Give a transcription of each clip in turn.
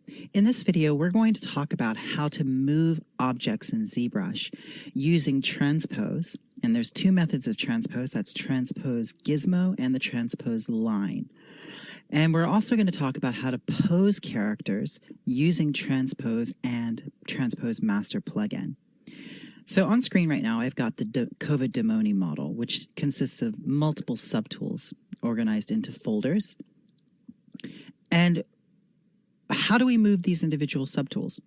In this video, we're going to talk about how to move objects in ZBrush using Transpose. And there's two methods of Transpose. That's Transpose Gizmo and the Transpose line. And we're also going to talk about how to pose characters using Transpose and TransposeMaster plugin. So on screen right now, I've got the COVID Demoni model, which consists of multiple subtools organized into folders. And how do we move these individual subtools?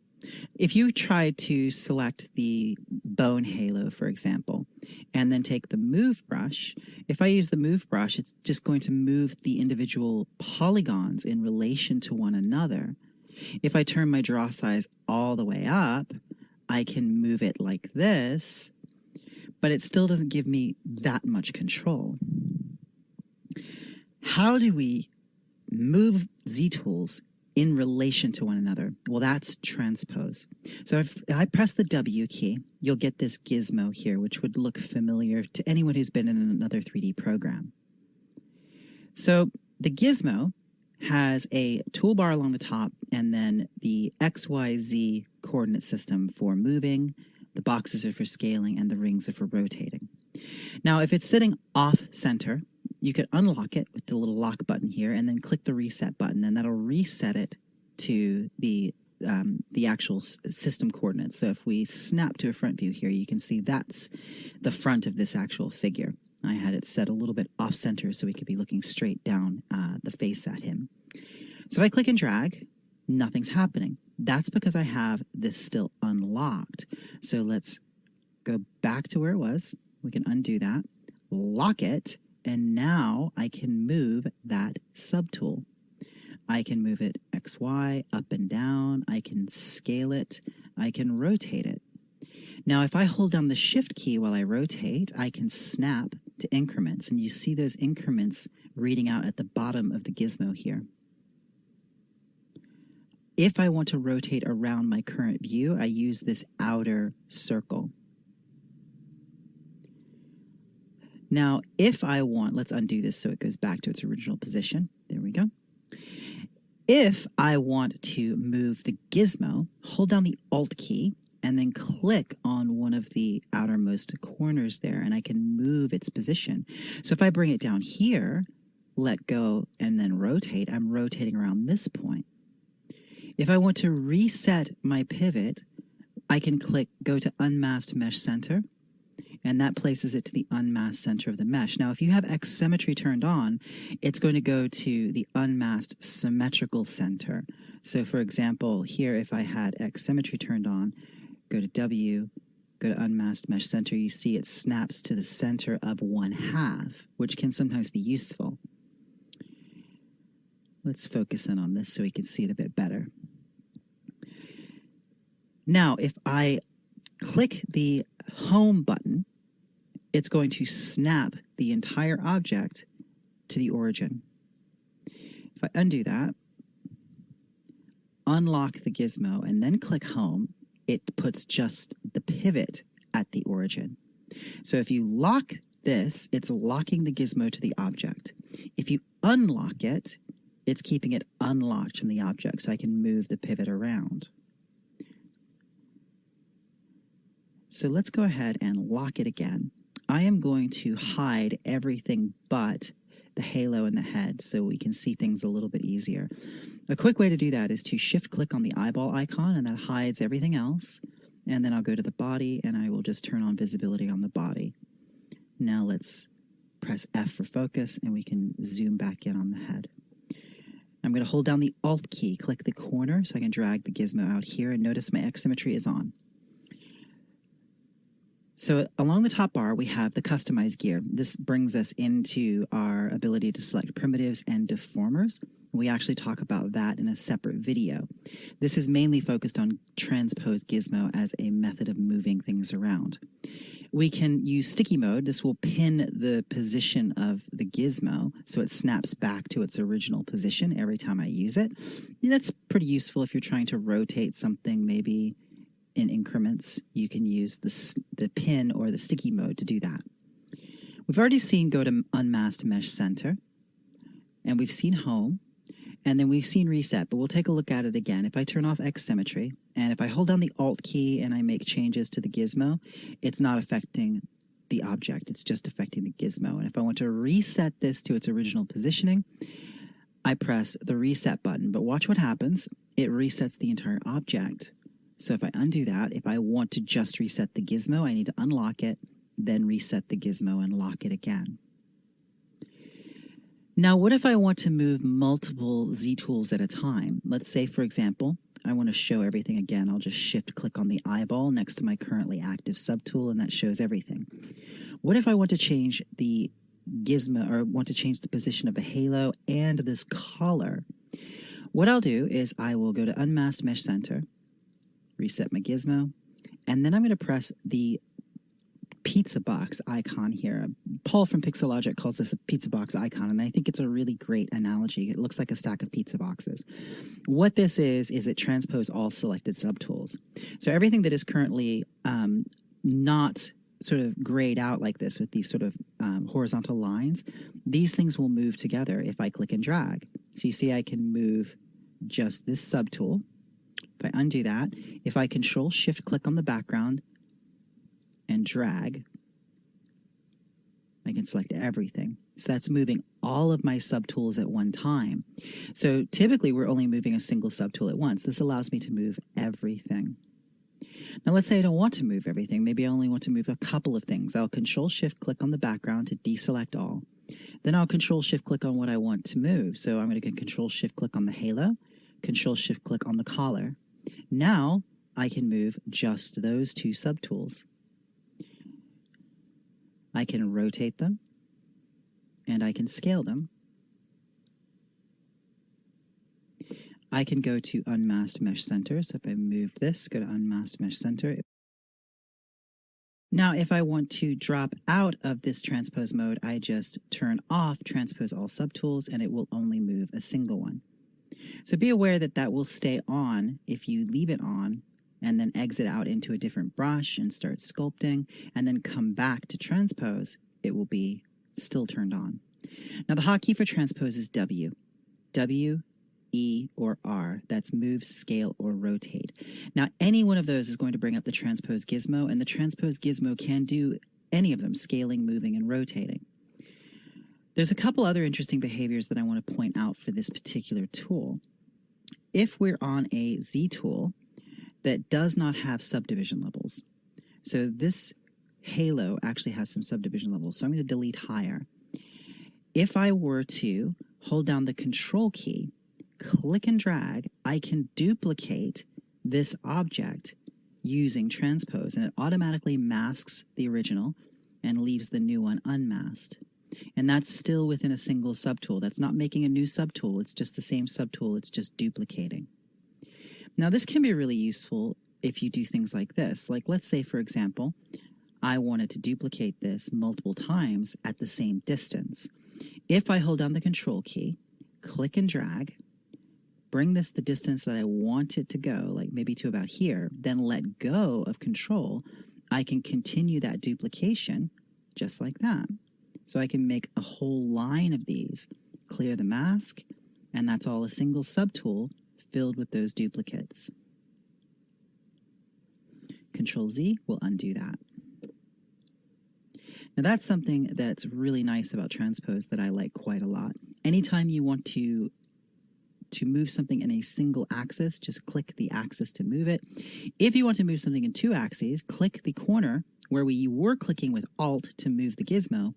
If you try to select the bone halo, for example, and then take the move brush, if I use the move brush, it's just going to move the individual polygons in relation to one another. If I turn my draw size all the way up, I can move it like this, but it still doesn't give me that much control. How do we move Z-tools in relation to one another? Well, that's Transpose. So if I press the W key, you'll get this gizmo here, which would look familiar to anyone who's been in another 3D program. So the gizmo has a toolbar along the top and then the XYZ coordinate system for moving, the boxes are for scaling, and the rings are for rotating. Now, if it's sitting off center, you could unlock it with the little lock button here and then click the reset button, and that'll reset it to the actual system coordinates. So if we snap to a front view here, you can see that's the front of this actual figure. I had it set a little bit off center so we could be looking straight down the face at him. So if I click and drag, nothing's happening. That's because I have this still unlocked. So let's go back to where it was. We can undo that, lock it, and now I can move that subtool. I can move it XY, up and down. I can scale it. I can rotate it. Now, if I hold down the Shift key while I rotate, I can snap to increments, and you see those increments reading out at the bottom of the gizmo here. If I want to rotate around my current view, I use this outer circle. Now, if I want, let's undo this so it goes back to its original position. There we go. If I want to move the gizmo, hold down the Alt key and then click on one of the outermost corners there, and I can move its position. So if I bring it down here, let go, and then rotate, I'm rotating around this point. If I want to reset my pivot, I can click Go to Unmasked Mesh Center, and that places it to the unmasked center of the mesh. Now, if you have X symmetry turned on, it's going to go to the unmasked symmetrical center. So for example, here, if I had X symmetry turned on, go to W, go to unmasked mesh center, you see it snaps to the center of 1/2, which can sometimes be useful. Let's focus in on this so we can see it a bit better. Now, if I click the Home button, it's going to snap the entire object to the origin. If I undo that, unlock the gizmo, and then click Home, it puts just the pivot at the origin. So if you lock this, it's locking the gizmo to the object. If you unlock it, it's keeping it unlocked from the object, so I can move the pivot around. So let's go ahead and lock it again. I am going to hide everything but the halo and the head so we can see things a little bit easier. A quick way to do that is to shift-click on the eyeball icon, and that hides everything else. And then I'll go to the body, and I will just turn on visibility on the body. Now let's press F for focus, and we can zoom back in on the head. I'm going to hold down the Alt key, click the corner so I can drag the gizmo out here, and notice my X symmetry is on. So along the top bar, we have the Customize gear. This brings us into our ability to select primitives and deformers. We actually talk about that in a separate video. This is mainly focused on Transpose Gizmo as a method of moving things around. We can use sticky mode. This will pin the position of the gizmo so it snaps back to its original position every time I use it. That's pretty useful if you're trying to rotate something maybe in increments. You can use the pin or the sticky mode to do that. We've already seen go to Unmasked Mesh Center, and we've seen Home, And then we've seen reset, but we'll take a look at it again. If I turn off X symmetry, and if I hold down the Alt key and I make changes to the gizmo, it's not affecting the object, it's just affecting the gizmo. And if I want to reset this to its original positioning, I press the reset button. But watch what happens. It resets the entire object. So if I undo that, if I want to just reset the gizmo, I need to unlock it, then reset the gizmo and lock it again. Now, what if I want to move multiple Z tools at a time? Let's say, for example, I want to show everything again. I'll just shift-click on the eyeball next to my currently active subtool, and that shows everything. What if I want to change the gizmo, or want to change the position of the halo and this collar? What I'll do is I will go to Unmasked Mesh Center, reset my gizmo, and then I'm going to press the pizza box icon here. Paul from Pixelogic calls this a pizza box icon, and I think it's a really great analogy. It looks like a stack of pizza boxes. What this is it transpose all selected subtools. So everything that is currently not sort of grayed out like this with these sort of horizontal lines, these things will move together if I click and drag. So you see I can move just this subtool. If I undo that, if I Control-Shift-Click on the background and drag, I can select everything. So that's moving all of my subtools at one time. So typically we're only moving a single subtool at once. This allows me to move everything. Now let's say I don't want to move everything. Maybe I only want to move a couple of things. I'll Control-Shift-Click on the background to deselect all. Then I'll Control-Shift-Click on what I want to move. So I'm going to Control-Shift-Click on the halo, Control-Shift-Click on the collar. Now I can move just those two subtools. I can rotate them, and I can scale them. I can go to Unmasked Mesh Center. So if I moved this, go to Unmasked Mesh Center. Now, if I want to drop out of this transpose mode, I just turn off Transpose All Subtools, and it will only move a single one. So be aware that that will stay on if you leave it on, and then exit out into a different brush and start sculpting, and then come back to transpose, it will be still turned on. Now the hotkey for transpose is W. W, E, or R. That's move, scale, or rotate. Now any one of those is going to bring up the transpose gizmo, and the transpose gizmo can do any of them, scaling, moving, and rotating. There's a couple other interesting behaviors that I want to point out for this particular tool. If we're on a Z tool that does not have subdivision levels. So this halo actually has some subdivision levels, so I'm going to delete higher. If I were to hold down the Control key, click and drag, I can duplicate this object using transpose, and it automatically masks the original and leaves the new one unmasked. And that's still within a single subtool. That's not making a new subtool, it's just the same subtool, it's just duplicating. Now this can be really useful if you do things like this. Like let's say, for example, I wanted to duplicate this multiple times at the same distance. If I hold down the Control key, click and drag, bring this the distance that I want it to go, like maybe to about here, then let go of Control, I can continue that duplication just like that. So I can make a whole line of these, clear the mask, and that's all a single subtool filled with those duplicates. Control Z will undo that. Now that's something that's really nice about transpose that I like quite a lot. Anytime you want to move something in a single axis, just click the axis to move it. If you want to move something in two axes, click the corner where we were clicking with Alt to move the gizmo.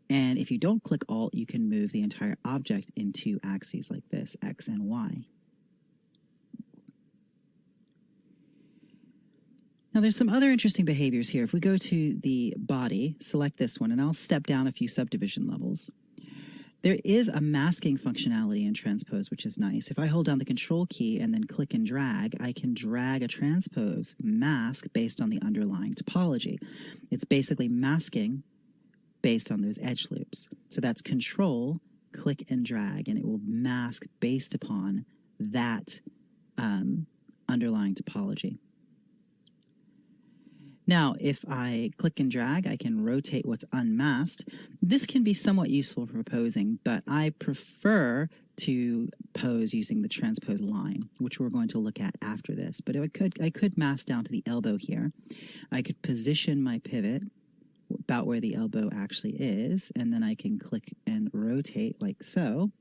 And if you don't click Alt, you can move the entire object in two axes like this, X and Y. Now there's some other interesting behaviors here. If we go to the body, select this one, and I'll step down a few subdivision levels. There is a masking functionality in transpose, which is nice. If I hold down the Control key and then click and drag, I can drag a transpose mask based on the underlying topology. It's basically masking based on those edge loops. So that's Control, click and drag, and it will mask based upon that underlying topology. Now, if I click and drag, I can rotate what's unmasked. This can be somewhat useful for posing, but I prefer to pose using the transpose line, which we're going to look at after this. But I could mask down to the elbow here. I could position my pivot about where the elbow actually is, and then I can click and rotate like so.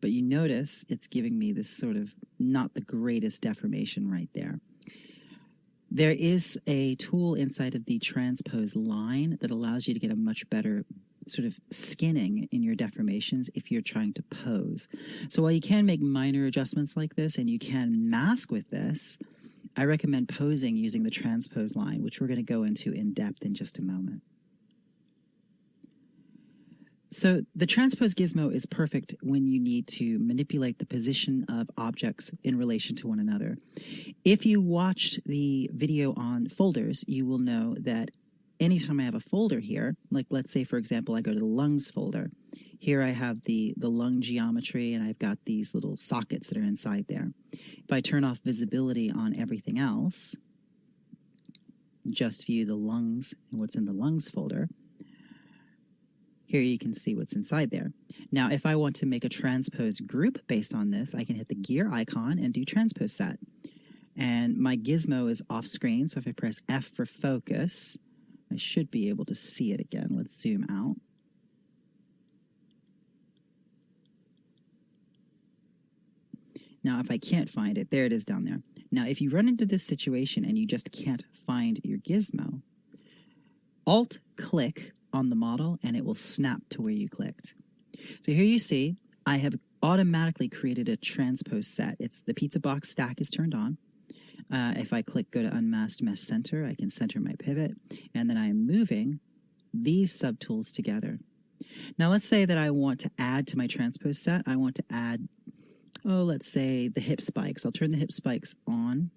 But you notice it's giving me this sort of not the greatest deformation right there. There is a tool inside of the transpose line that allows you to get a much better sort of skinning in your deformations if you're trying to pose. So while you can make minor adjustments like this and you can mask with this, I recommend posing using the transpose line, which we're going to go into in depth in just a moment. So the transpose gizmo is perfect when you need to manipulate the position of objects in relation to one another. If you watched the video on folders, you will know that anytime I have a folder here, like let's say, for example, I go to the lungs folder. Here I have the lung geometry, and I've got these little sockets that are inside there. If I turn off visibility on everything else, just view the lungs and what's in the lungs folder, here you can see what's inside there. Now, if I want to make a transpose group based on this, I can hit the gear icon and do transpose set. And my gizmo is off screen, so if I press F for focus, I should be able to see it again. Let's zoom out. Now, if I can't find it, there it is down there. Now, if you run into this situation and you just can't find your gizmo, Alt-click on the model and it will snap to where you clicked. So here you see I have automatically created a transpose set. It's the pizza box stack is turned on. If I click go to unmasked mesh center, I can center my pivot, and then I am moving these subtools together. Now let's say that I want to add to my transpose set. I want to add, let's say the hip spikes. I'll turn the hip spikes on.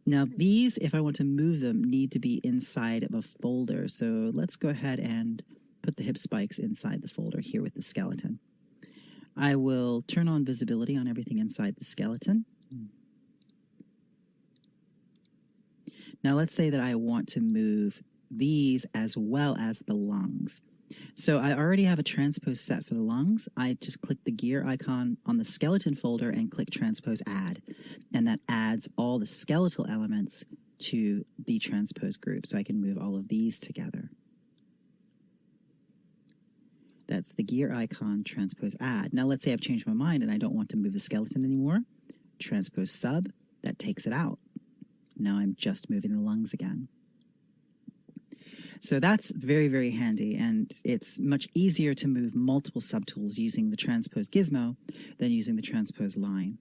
Now these, if I want to move them, need to be inside of a folder. So let's go ahead and put the hip spikes inside the folder here with the skeleton. I will turn on visibility on everything inside the skeleton. Now let's say that I want to move these as well as the lungs. So I already have a transpose set for the lungs. I just click the gear icon on the skeleton folder and click transpose add. And that adds all the skeletal elements to the transpose group. So I can move all of these together. That's the gear icon, transpose add. Now let's say I've changed my mind and I don't want to move the skeleton anymore. Transpose sub, that takes it out. Now I'm just moving the lungs again. So that's very, very handy, and it's much easier to move multiple subtools using the transpose gizmo than using the transpose line.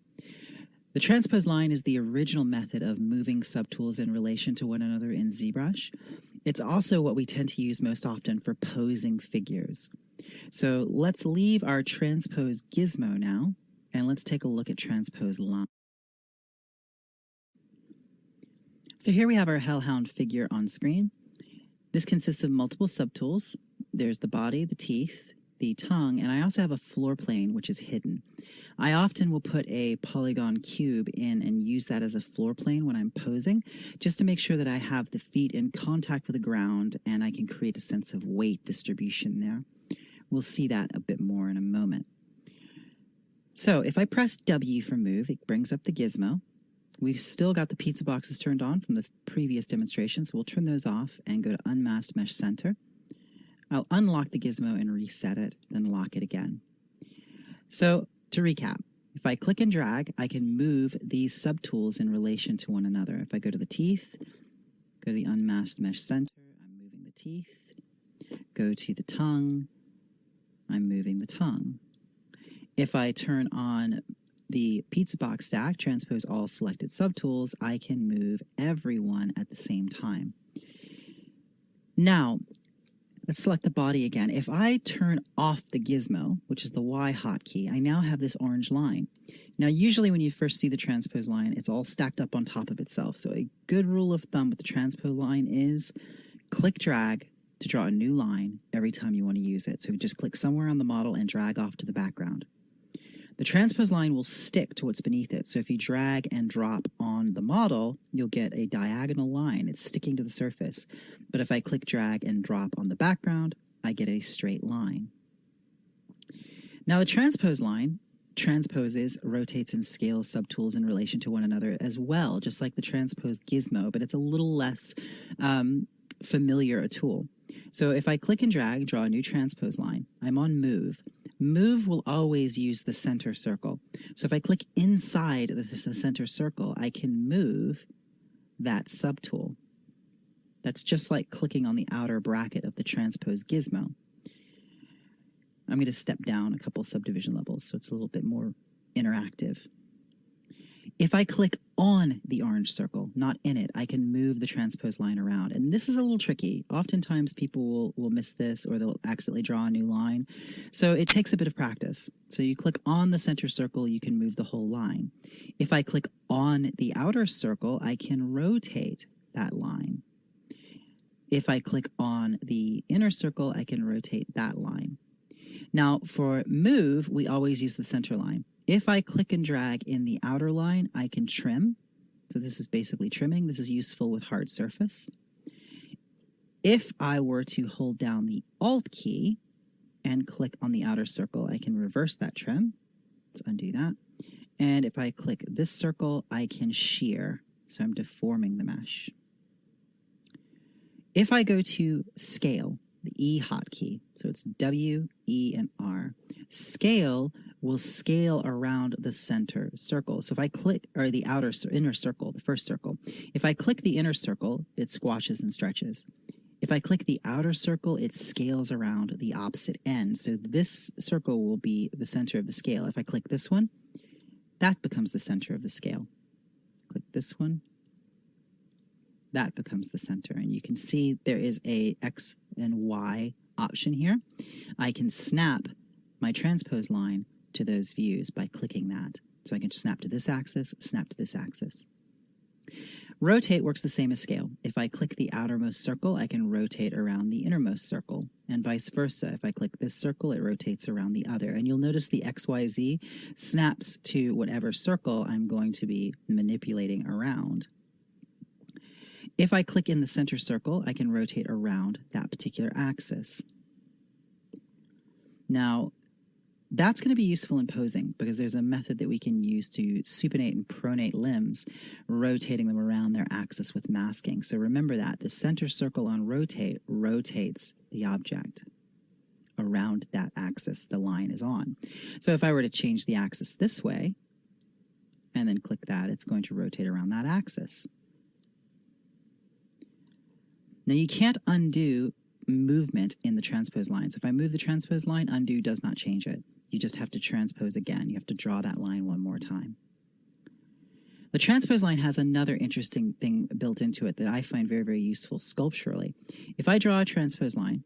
The transpose line is the original method of moving subtools in relation to one another in ZBrush. It's also what we tend to use most often for posing figures. So let's leave our transpose gizmo now, and let's take a look at transpose line. So here we have our hellhound figure on screen. This consists of multiple subtools. There's the body, the teeth, the tongue, and I also have a floor plane, which is hidden. I often will put a polygon cube in and use that as a floor plane when I'm posing, just to make sure that I have the feet in contact with the ground and I can create a sense of weight distribution there. We'll see that a bit more in a moment. So if I press W for move, it brings up the gizmo. We've still got the pizza boxes turned on from the previous demonstration, so we'll turn those off and go to Unmasked Mesh Center. I'll unlock the gizmo and reset it, then lock it again. So to recap, if I click and drag, I can move these subtools in relation to one another. If I go to the teeth, go to the Unmasked Mesh Center, I'm moving the teeth. Go to the tongue, I'm moving the tongue. If I turn on the pizza box stack, transpose all selected subtools, I can move everyone at the same time. Now, let's select the body again. If I turn off the gizmo, which is the Y hotkey, I now have this orange line. Now, usually when you first see the transpose line, it's all stacked up on top of itself. So a good rule of thumb with the transpose line is click drag to draw a new line every time you want to use it. So just click somewhere on the model and drag off to the background. The transpose line will stick to what's beneath it. So if you drag and drop on the model, you'll get a diagonal line. It's sticking to the surface. But if I click drag and drop on the background, I get a straight line. Now the transpose line transposes, rotates, and scales subtools in relation to one another as well, just like the transpose gizmo, but it's a little less familiar a tool. So if I click and drag, draw a new transpose line, I'm on move. Move will always use the center circle. So if I click inside the center circle, I can move that subtool. That's just like clicking on the outer bracket of the transpose gizmo. I'm going to step down a couple subdivision levels so it's a little bit more interactive. If I click on the orange circle, not in it, I can move the transpose line around. And this is a little tricky. Oftentimes people will miss this, or they'll accidentally draw a new line. So it takes a bit of practice. So you click on the center circle, you can move the whole line. If I click on the outer circle, I can rotate that line. If I click on the inner circle, I can rotate that line. Now, for move, we always use the center line. If I click and drag in the outer line, I can trim. So this is basically trimming. This is useful with hard surface. If I were to hold down the Alt key and click on the outer circle, I can reverse that trim. Let's undo that. And if I click this circle, I can shear. So I'm deforming the mesh. If I go to scale, the E hotkey, so it's W, E, and R. Scale will scale around the center circle. So if I click, or the inner circle, the first circle, if I click the inner circle, it squashes and stretches. If I click the outer circle, it scales around the opposite end. So this circle will be the center of the scale. If I click this one, that becomes the center of the scale. Click this one, that becomes the center. And you can see there is a X and Y option here. I can snap my transpose line to those views by clicking that. So I can snap to this axis, snap to this axis. Rotate works the same as scale. If I click the outermost circle, I can rotate around the innermost circle, and vice versa. If I click this circle, it rotates around the other. And you'll notice the XYZ snaps to whatever circle I'm going to be manipulating around. If I click in the center circle, I can rotate around that particular axis. Now, that's going to be useful in posing because there's a method that we can use to supinate and pronate limbs, rotating them around their axis with masking. So remember that. The center circle on rotate rotates the object around that axis the line is on. So if I were to change the axis this way and then click that, it's going to rotate around that axis. Now, you can't undo movement in the transpose line. So if I move the transpose line, undo does not change it. You just have to transpose again. You have to draw that line one more time. The transpose line has another interesting thing built into it that I find very, very useful sculpturally. If I draw a transpose line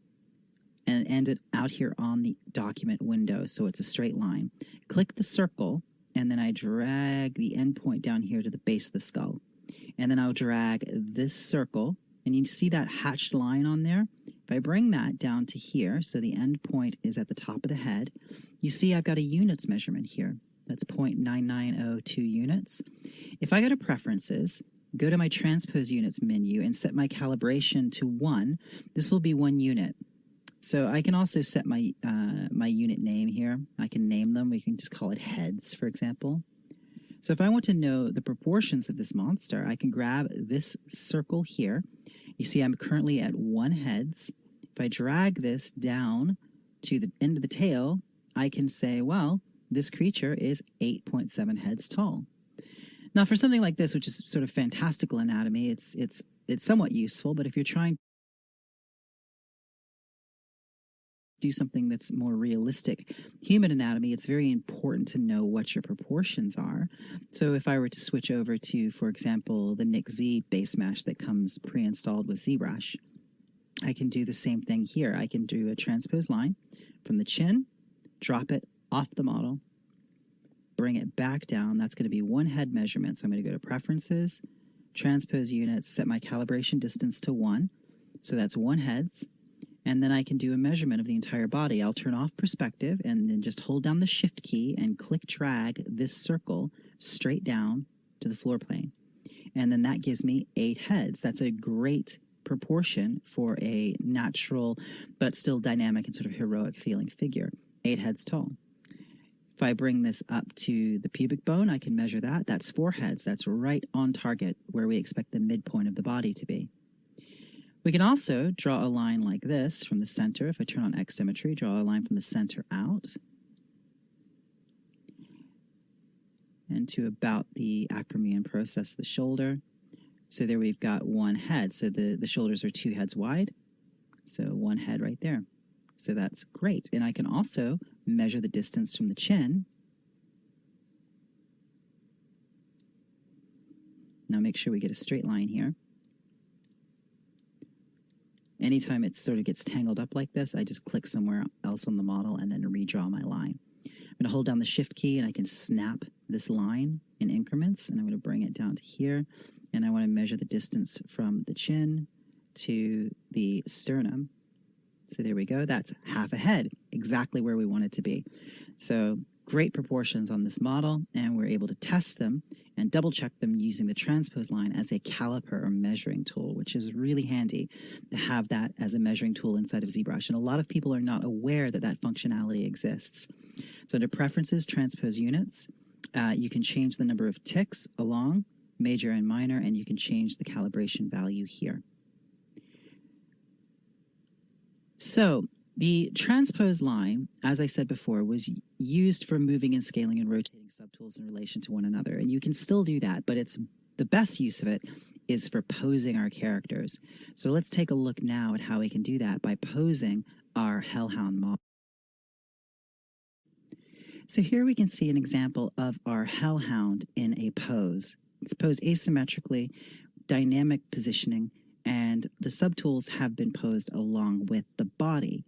and end it out here on the document window, so it's a straight line, click the circle, and then I drag the endpoint down here to the base of the skull. And then I'll drag this circle, and you see that hatched line on there? If I bring that down to here, so the end point is at the top of the head, you see I've got a units measurement here. That's 0.9902 units. If I go to Preferences, go to my Transpose Units menu and set my calibration to 1, this will be 1 unit. So I can also set my, my unit name here. I can name them. We can just call it heads, for example. So if I want to know the proportions of this monster, I can grab this circle here. You see I'm currently at 1 heads. If I drag this down to the end of the tail, I can say, well, this creature is 8.7 heads tall. Now, for something like this, which is sort of fantastical anatomy, it's somewhat useful, but if you're trying to do something that's more realistic human anatomy, it's very important to know what your proportions are. So if I were to switch over to, for example, the NIC-Z base mesh that comes pre-installed with ZBrush, I can do the same thing here. I can do a transpose line from the chin, drop it off the model, bring it back down. That's going to be 1 head measurement. So I'm going to go to Preferences, Transpose Units, set my calibration distance to 1. So that's 1 heads. And then I can do a measurement of the entire body. I'll turn off perspective and then just hold down the Shift key and click drag this circle straight down to the floor plane. And then that gives me 8 heads. That's a great proportion for a natural but still dynamic and sort of heroic feeling figure. 8 heads tall. If I bring this up to the pubic bone, I can measure that. That's 4 heads. That's right on target where we expect the midpoint of the body to be. We can also draw a line like this from the center. If I turn on X symmetry, draw a line from the center out and to about the acromion process of the shoulder. So there we've got 1 head. So the shoulders are 2 heads wide. So 1 head right there. So that's great. And I can also measure the distance from the chin. Now make sure we get a straight line here. Anytime it sort of gets tangled up like this, I just click somewhere else on the model and then redraw my line. I'm going to hold down the Shift key and I can snap this line in increments, and I'm going to bring it down to here. And I want to measure the distance from the chin to the sternum. So there we go. That's half a head, exactly where we want it to be. So great proportions on this model, and we're able to test them and double check them using the transpose line as a caliper or measuring tool, which is really handy to have that as a measuring tool inside of ZBrush. And a lot of people are not aware that that functionality exists. So under Preferences, Transpose Units, you can change the number of ticks along major and minor, and you can change the calibration value here. So the transpose line, as I said before, was used for moving and scaling and rotating subtools in relation to one another. And you can still do that, but the best use of it is for posing our characters. So let's take a look now at how we can do that by posing our Hellhound model. So here we can see an example of our Hellhound in a pose. It's posed asymmetrically, dynamic positioning, and the subtools have been posed along with the body.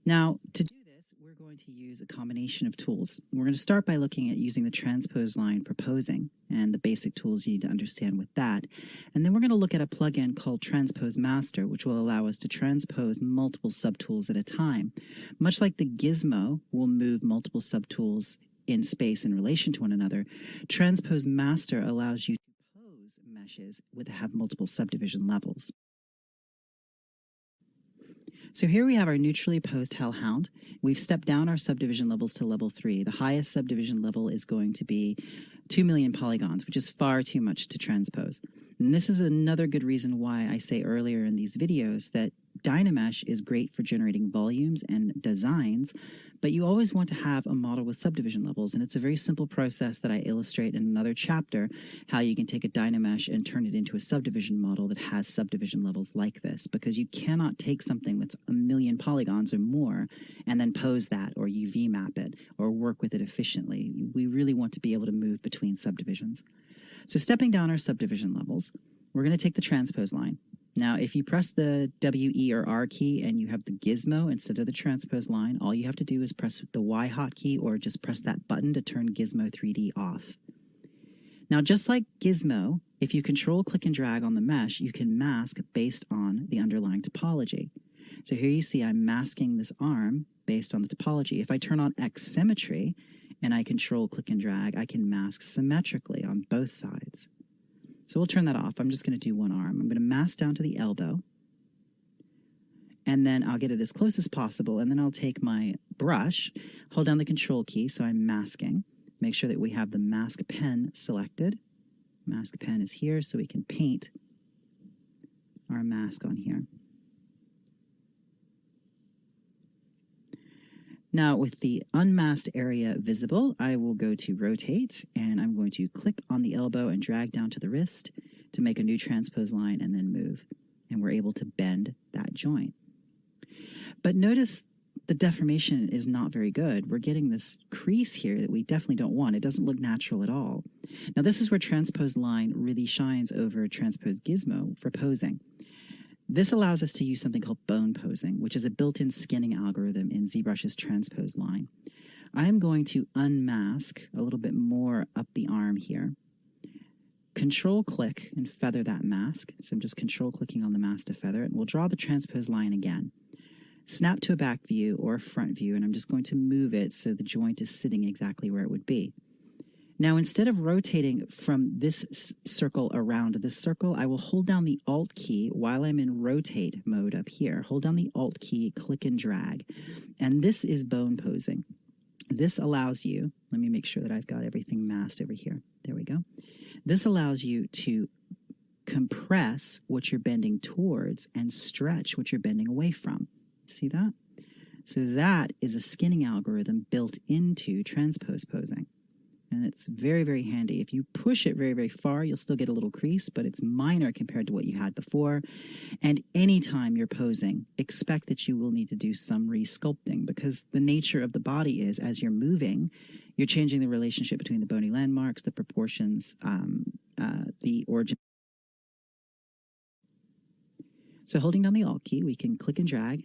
Now, to do this, we're going to use a combination of tools. We're going to start by looking at using the transpose line for posing and the basic tools you need to understand with that. And then we're going to look at a plugin called TransposeMaster, which will allow us to transpose multiple subtools at a time. Much like the gizmo will move multiple subtools in space in relation to one another, TransposeMaster allows you to pose meshes that have multiple subdivision levels. So here we have our neutrally posed Hellhound. We've stepped down our subdivision levels to level 3. The highest subdivision level is going to be 2 million polygons, which is far too much to transpose. And this is another good reason why I say earlier in these videos that Dynamesh is great for generating volumes and designs, but you always want to have a model with subdivision levels, and it's a very simple process that I illustrate in another chapter, how you can take a Dynamesh and turn it into a subdivision model that has subdivision levels like this, because you cannot take something that's 1 million polygons or more and then pose that or UV map it or work with it efficiently. We really want to be able to move between subdivisions. So stepping down our subdivision levels, we're going to take the transpose line. Now, if you press the W, E, or R key and you have the gizmo instead of the transpose line, all you have to do is press the Y hotkey or just press that button to turn Gizmo 3D off. Now, just like Gizmo, if you control, click, and drag on the mesh, you can mask based on the underlying topology. So here you see I'm masking this arm based on the topology. If I turn on X symmetry and I control, click, and drag, I can mask symmetrically on both sides. So we'll turn that off. I'm just going to do one arm. I'm going to mask down to the elbow, and then I'll get it as close as possible, and then I'll take my brush, hold down the control key, so I'm masking. Make sure that we have the mask pen selected. Mask pen is here, so we can paint our mask on here. Now, with the unmasked area visible, I will go to Rotate, and I'm going to click on the elbow and drag down to the wrist to make a new transpose line and then move. And we're able to bend that joint. But notice the deformation is not very good. We're getting this crease here that we definitely don't want. It doesn't look natural at all. Now, this is where transpose line really shines over transpose gizmo for posing. This allows us to use something called bone posing, which is a built-in skinning algorithm in ZBrush's transpose line. I am going to unmask a little bit more up the arm here. Control-click and feather that mask. So I'm just control-clicking on the mask to feather it, and we'll draw the transpose line again. Snap to a back view or a front view, and I'm just going to move it so the joint is sitting exactly where it would be. Now, instead of rotating from this circle around this circle, I will hold down the Alt key while I'm in rotate mode up here. Hold down the Alt key, click and drag. And this is bone posing. This allows you, let me make sure that I've got everything masked over here. There we go. This allows you to compress what you're bending towards and stretch what you're bending away from. See that? So that is a skinning algorithm built into transpose posing. And it's very, very handy. If you push it very, very far, you'll still get a little crease, but it's minor compared to what you had before. And anytime you're posing, expect that you will need to do some re-sculpting, because the nature of the body is, as you're moving, you're changing the relationship between the bony landmarks, the proportions, the origin. So holding down the Alt key, we can click and drag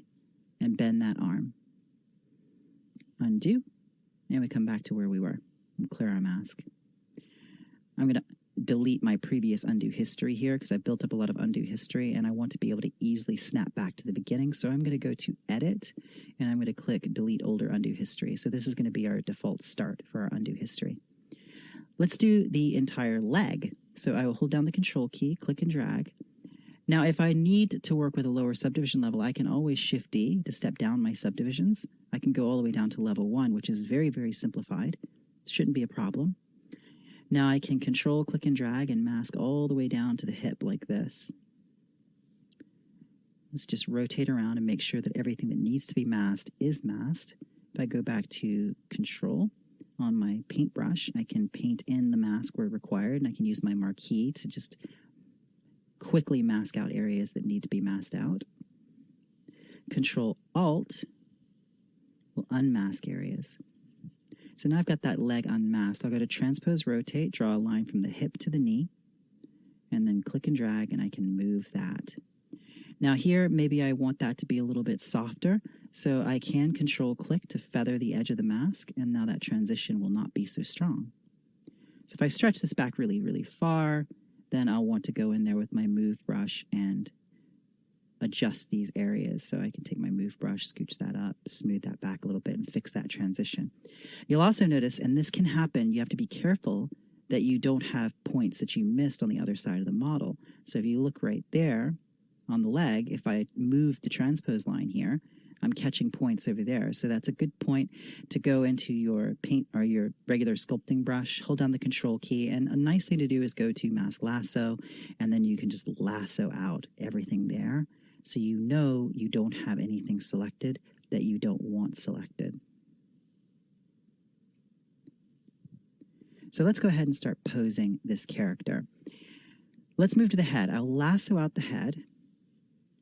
and bend that arm. Undo, and we come back to where we were and clear our mask. I'm going to delete my previous undo history here because I've built up a lot of undo history and I want to be able to easily snap back to the beginning. So I'm going to go to Edit and I'm going to click Delete Older Undo History. So this is going to be our default start for our undo history. Let's do the entire leg. So I will hold down the Control key, click and drag. Now, if I need to work with a lower subdivision level, I can always Shift D to step down my subdivisions. I can go all the way down to level 1, which is very, very simplified. Shouldn't be a problem. Now I can Control, click and drag and mask all the way down to the hip like this. Let's just rotate around and make sure that everything that needs to be masked is masked. If I go back to Control on my paintbrush, I can paint in the mask where required, and I can use my marquee to just quickly mask out areas that need to be masked out. Control Alt will unmask areas. So now I've got that leg unmasked. I'll go to Transpose Rotate, draw a line from the hip to the knee, and then click and drag, and I can move that. Now here, maybe I want that to be a little bit softer, so I can Control click to feather the edge of the mask, and now that transition will not be so strong. So if I stretch this back really, really far, then I'll want to go in there with my move brush and adjust these areas. So I can take my move brush, scooch that up, smooth that back a little bit, and fix that transition. You'll also notice, and this can happen, you have to be careful that you don't have points that you missed on the other side of the model. So if you look right there on the leg, if I move the transpose line here, I'm catching points over there. So that's a good point to go into your paint or your regular sculpting brush, hold down the Control key, and a nice thing to do is go to Mask Lasso, and then you can just lasso out everything there so you know you don't have anything selected that you don't want selected. So let's go ahead and start posing this character. Let's move to the head. I'll lasso out the head,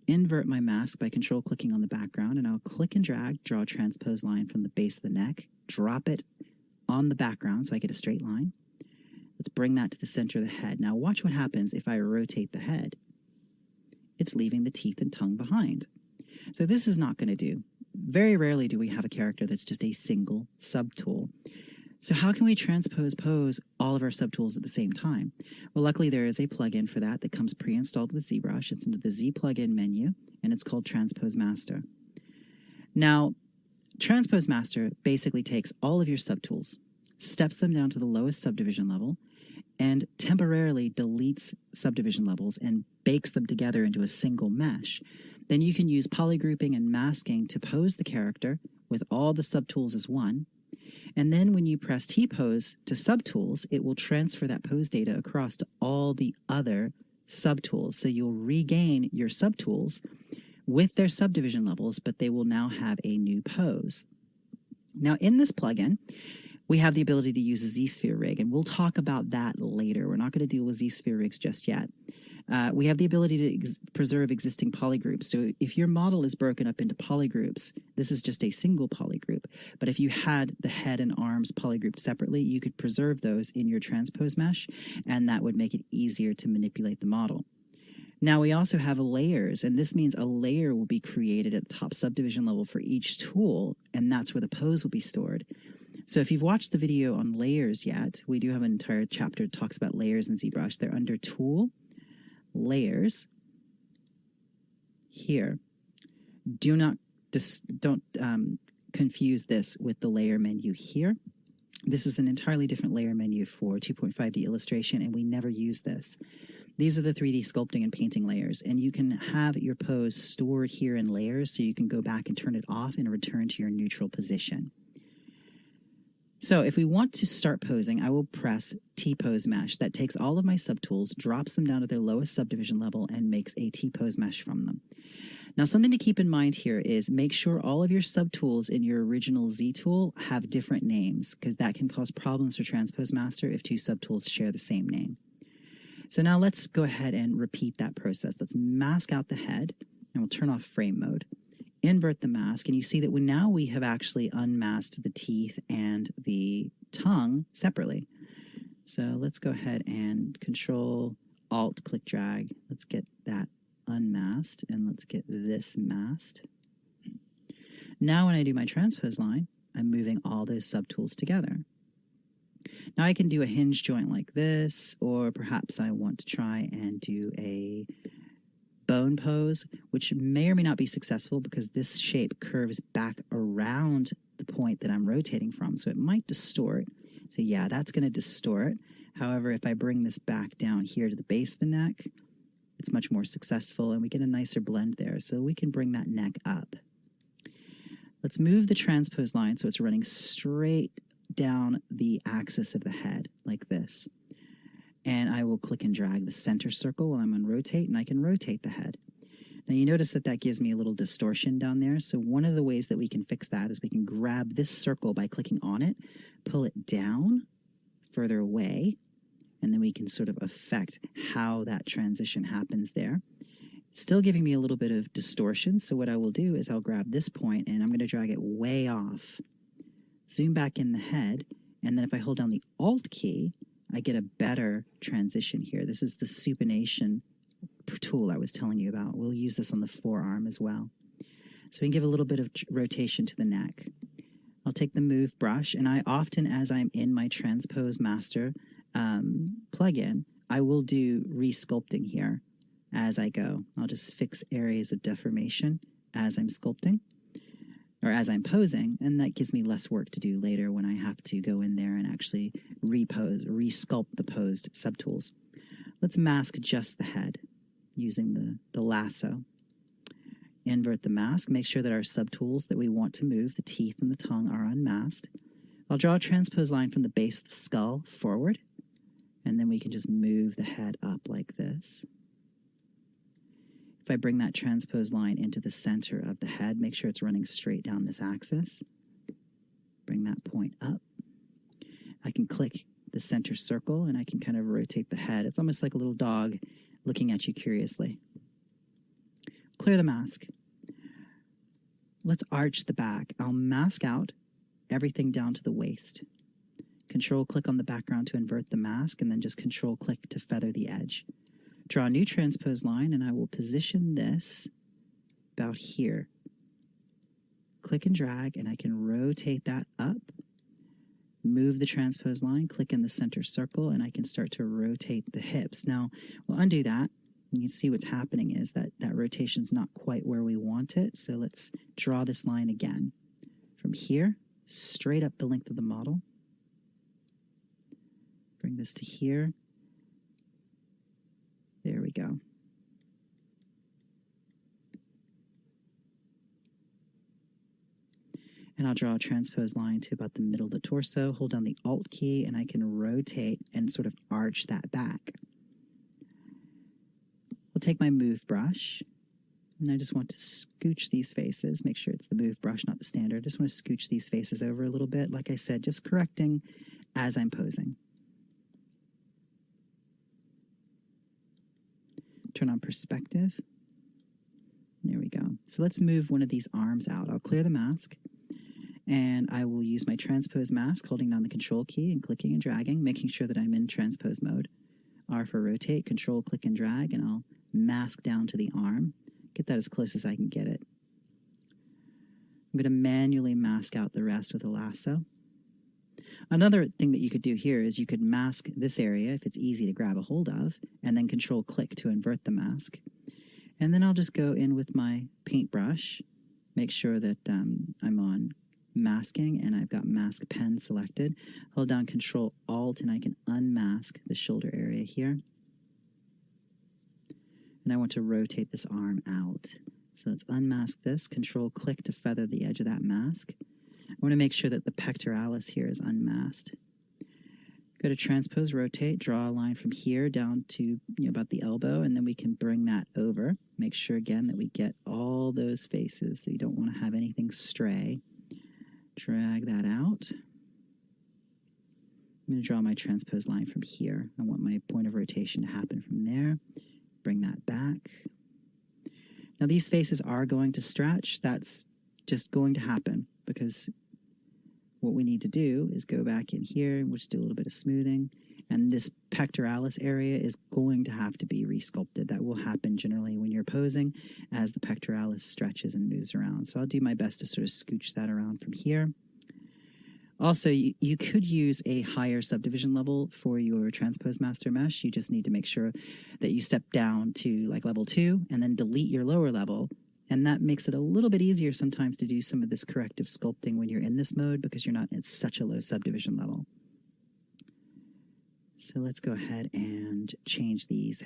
invert my mask by Control clicking on the background, and I'll click and drag, draw a transpose line from the base of the neck, drop it on the background so I get a straight line. Let's bring that to the center of the head. Now watch what happens if I rotate the head. It's leaving the teeth and tongue behind. So this is not going to do. Very rarely do we have a character that's just a single subtool. So how can we transpose pose all of our subtools at the same time? Well, luckily there is a plugin for that comes pre-installed with ZBrush. It's into the Z plugin menu, and it's called TransposeMaster. Now, TransposeMaster basically takes all of your subtools, steps them down to the lowest subdivision level, and temporarily deletes subdivision levels and bakes them together into a single mesh. Then you can use polygrouping and masking to pose the character with all the subtools as one. And then when you press T-Pose to subtools, it will transfer that pose data across to all the other subtools. So you'll regain your subtools with their subdivision levels, but they will now have a new pose. Now in this plugin, we have the ability to use a Z-Sphere rig, and we'll talk about that later. We're not going to deal with Z-Sphere rigs just yet. We have the ability to preserve existing polygroups. So if your model is broken up into polygroups, this is just a single polygroup. But if you had the head and arms polygrouped separately, you could preserve those in your transpose mesh, and that would make it easier to manipulate the model. Now we also have layers, and this means a layer will be created at the top subdivision level for each tool, and that's where the pose will be stored. So if you've watched the video on layers yet, we do have an entire chapter that talks about layers in ZBrush. They're under Tool, Layers, here. Don't confuse this with the layer menu here. This is an entirely different layer menu for 2.5D illustration, and we never use this. These are the 3D sculpting and painting layers, and you can have your pose stored here in layers so you can go back and turn it off and return to your neutral position. So if we want to start posing, I will press T-pose mesh. That takes all of my subtools, drops them down to their lowest subdivision level, and makes a T-pose mesh from them. Now, something to keep in mind here is make sure all of your subtools in your original Z tool have different names, because that can cause problems for TransposeMaster if two subtools share the same name. So now let's go ahead and repeat that process. Let's mask out the head, and we'll turn off frame mode. Invert the mask, and you see that now we have actually unmasked the teeth and the tongue separately. So let's go ahead and Control Alt click drag. Let's get that unmasked, and let's get this masked. Now when I do my transpose line, I'm moving all those subtools together. Now I can do a hinge joint like this, or perhaps I want to try and do a bone pose, which may or may not be successful because this shape curves back around the point that I'm rotating from, so it might distort. So yeah, that's going to distort. However, if I bring this back down here to the base of the neck, it's much more successful, and we get a nicer blend there. So we can bring that neck up. Let's move the transpose line so it's running straight down the axis of the head, like this. And I will click and drag the center circle while I'm on rotate, and I can rotate the head. Now you notice that that gives me a little distortion down there. So one of the ways that we can fix that is we can grab this circle by clicking on it, pull it down further away, and then we can sort of affect how that transition happens there. It's still giving me a little bit of distortion, so what I will do is I'll grab this point and I'm going to drag it way off, zoom back in the head, and then if I hold down the Alt key, I get a better transition here. This is the supination tool I was telling you about. We'll use this on the forearm as well. So we can give a little bit of rotation to the neck. I'll take the move brush, and I often, as I'm in my TransposeMaster plugin, I will do resculpting here as I go. I'll just fix areas of deformation as I'm sculpting, or as I'm posing, and that gives me less work to do later when I have to go in there and actually resculpt the posed subtools. Let's mask just the head using the lasso. Invert the mask, make sure that our subtools that we want to move, the teeth and the tongue, are unmasked. I'll draw a transpose line from the base of the skull forward, and then we can just move the head up like this. If I bring that transpose line into the center of the head, make sure it's running straight down this axis. Bring that point up. I can click the center circle, and I can kind of rotate the head. It's almost like a little dog looking at you curiously. Clear the mask. Let's arch the back. I'll mask out everything down to the waist. Control-click on the background to invert the mask, and then just Control-click to feather the edge. Draw a new transpose line, and I will position this about here. Click and drag, and I can rotate that up. Move the transpose line, click in the center circle, and I can start to rotate the hips. Now, we'll undo that. You can see what's happening is that rotation's not quite where we want it, so let's draw this line again. From here, straight up the length of the model. Bring this to here. There we go. And I'll draw a transpose line to about the middle of the torso, hold down the Alt key, and I can rotate and sort of arch that back. I'll take my move brush, and I just want to scooch these faces, make sure it's the move brush, not the standard. I just want to scooch these faces over a little bit, like I said, just correcting as I'm posing. Turn on perspective. There we go. So let's move one of these arms out. I'll clear the mask, and I will use my transpose mask, holding down the Control key and clicking and dragging, making sure that I'm in transpose mode. R for rotate, Control, click and drag, and I'll mask down to the arm. Get that as close as I can get it. I'm going to manually mask out the rest with a lasso. Another thing that you could do here is you could mask this area if it's easy to grab a hold of, and then Control click to invert the mask. And then I'll just go in with my paintbrush, make sure that I'm on masking and I've got mask pen selected. Hold down Control Alt and I can unmask the shoulder area here. And I want to rotate this arm out. So let's unmask this, Control click to feather the edge of that mask. I want to make sure that the pectoralis here is unmasked. Go to Transpose, rotate, draw a line from here down to about the elbow, and then we can bring that over. Make sure, again, that we get all those faces, that you don't want to have anything stray. Drag that out. I'm going to draw my transpose line from here. I want my point of rotation to happen from there. Bring that back. Now, these faces are going to stretch. That's just going to happen because what we need to do is go back in here and we'll just do a little bit of smoothing. And this pectoralis area is going to have to be resculpted. That will happen generally when you're posing as the pectoralis stretches and moves around. So I'll do my best to sort of scooch that around from here. Also, you could use a higher subdivision level for your TransposeMaster mesh. You just need to make sure that you step down to like level 2 and then delete your lower level. And that makes it a little bit easier sometimes to do some of this corrective sculpting when you're in this mode because you're not at such a low subdivision level. So let's go ahead and change these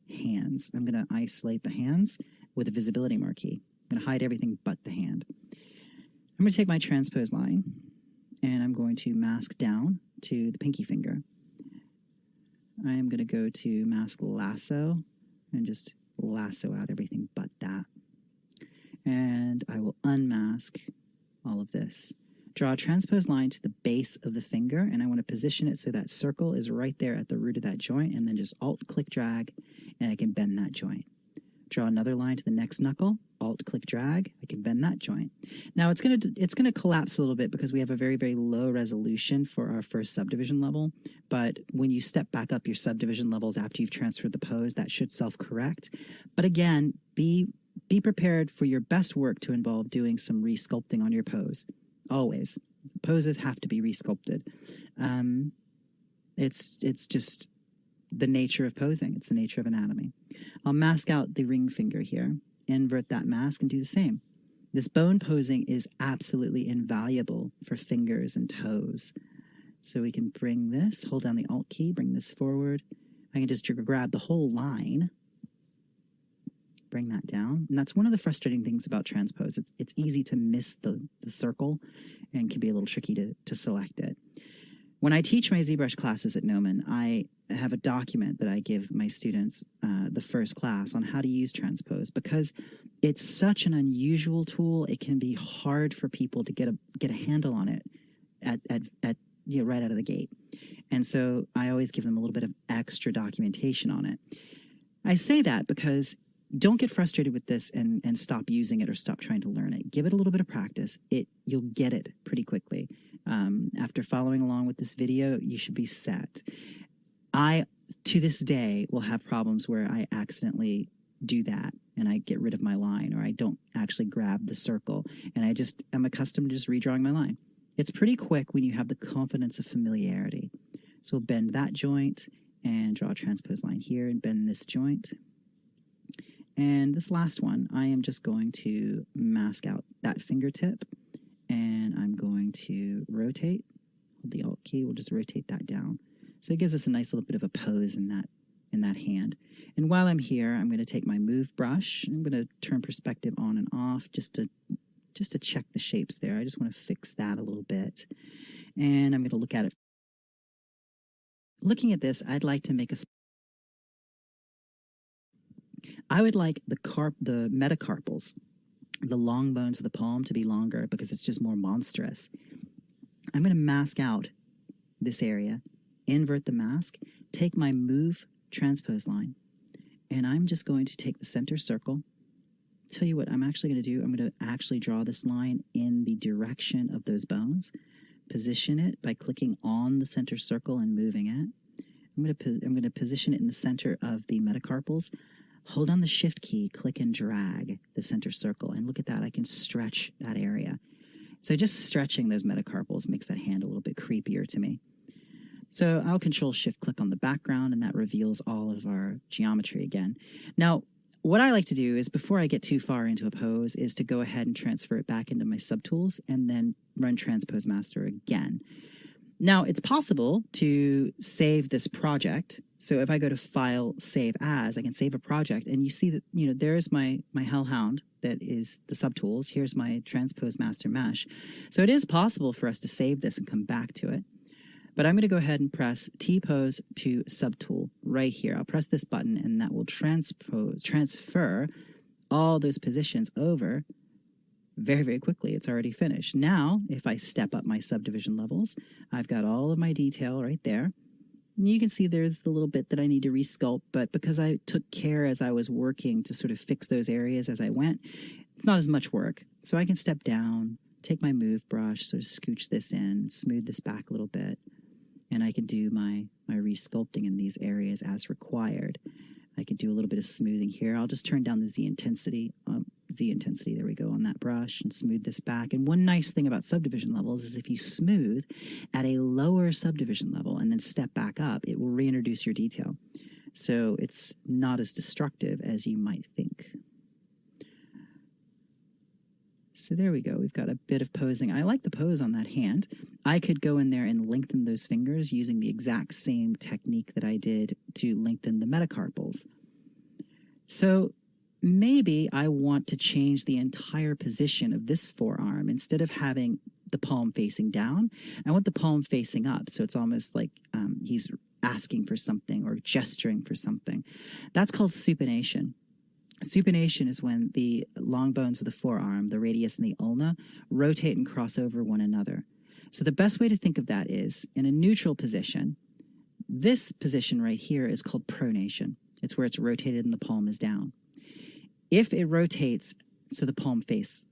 hands. I'm going to isolate the hands with a visibility marquee. I'm going to hide everything but the hand. I'm going to take my transpose line and I'm going to mask down to the pinky finger. I am going to go to mask lasso and just lasso out everything but that. And I will unmask all of this. Draw a transpose line to the base of the finger, and I want to position it so that circle is right there at the root of that joint, and then just Alt-click drag, and I can bend that joint. Draw another line to the next knuckle, Alt-click drag, I can bend that joint. Now it's gonna collapse a little bit because we have a very, very low resolution for our first subdivision level, but when you step back up your subdivision levels after you've transferred the pose, that should self-correct. But again, be prepared for your best work to involve doing some resculpting on your pose. Always. Poses have to be resculpted. It's just the nature of posing. It's the nature of anatomy. I'll mask out the ring finger here, invert that mask, and do the same. This bone posing is absolutely invaluable for fingers and toes. So we can bring this, hold down the Alt key, bring this forward. I can just grab the whole line, bring that down. And that's one of the frustrating things about transpose. It's easy to miss the circle and can be a little tricky to select it. When I teach my ZBrush classes at Gnomon, I have a document that I give my students the first class on how to use transpose because it's such an unusual tool. It can be hard for people to get a handle on it at right out of the gate. And so I always give them a little bit of extra documentation on it. I say that because don't get frustrated with this and stop using it or stop trying to learn it. Give it a little bit of practice. You'll get it pretty quickly. After following along with this video, you should be set. I, to this day, will have problems where I accidentally do that and I get rid of my line or I don't actually grab the circle and I'm accustomed to just redrawing my line. It's pretty quick when you have the confidence of familiarity. So bend that joint and draw a transpose line here and bend this joint. And this last one, I am just going to mask out that fingertip and I'm going to rotate. Hold the Alt key, we'll just rotate that down. So it gives us a nice little bit of a pose in that hand. And while I'm here, I'm going to take my move brush. I'm going to turn perspective on and off just to check the shapes there. I just want to fix that a little bit. And I'm going to look at it. Looking at this, I'd like to make I would like the metacarpals, the long bones of the palm, to be longer because it's just more monstrous. I'm going to mask out this area, invert the mask, take my move transpose line, and I'm just going to take the center circle. Tell you what I'm actually going to do. I'm going to actually draw this line in the direction of those bones, position it by clicking on the center circle and moving it. I'm going to position it in the center of the metacarpals. Hold on the Shift key, click and drag the center circle, and look at that. I can stretch that area. So just stretching those metacarpals makes that hand a little bit creepier to me. So I'll Control Shift click on the background, and that reveals all of our geometry again. Now, what I like to do is before I get too far into a pose is to go ahead and transfer it back into my subtools and then run TransposeMaster again. Now, it's possible to save this project So if I go to File, Save As, I can save a project, and you see that, there's my Hellhound that is the subtools. Here's my TransposeMaster mesh. So it is possible for us to save this and come back to it. But I'm going to go ahead and press T-pose to subtool right here. I'll press this button, and that will transfer all those positions over very, very quickly. It's already finished. Now, if I step up my subdivision levels, I've got all of my detail right there. And you can see there's the little bit that I need to resculpt, but because I took care as I was working to sort of fix those areas as I went, it's not as much work. So I can step down, take my move brush, sort of scooch this in, smooth this back a little bit, and I can do my resculpting in these areas as required. I can do a little bit of smoothing here. I'll just turn down the Z intensity, there we go, on that brush, and smooth this back. And one nice thing about subdivision levels is if you smooth at a lower subdivision level and then step back up, it will reintroduce your detail. So it's not as destructive as you might think. So there we go. We've got a bit of posing. I like the pose on that hand. I could go in there and lengthen those fingers using the exact same technique that I did to lengthen the metacarpals. So maybe I want to change the entire position of this forearm. Instead of having the palm facing down, I want the palm facing up. So it's almost like he's asking for something or gesturing for something. That's called supination. Supination is when the long bones of the forearm, the radius and the ulna, rotate and cross over one another. So the best way to think of that is, in a neutral position, this position right here is called pronation. It's where it's rotated and the palm is down. If it rotates so the palm faces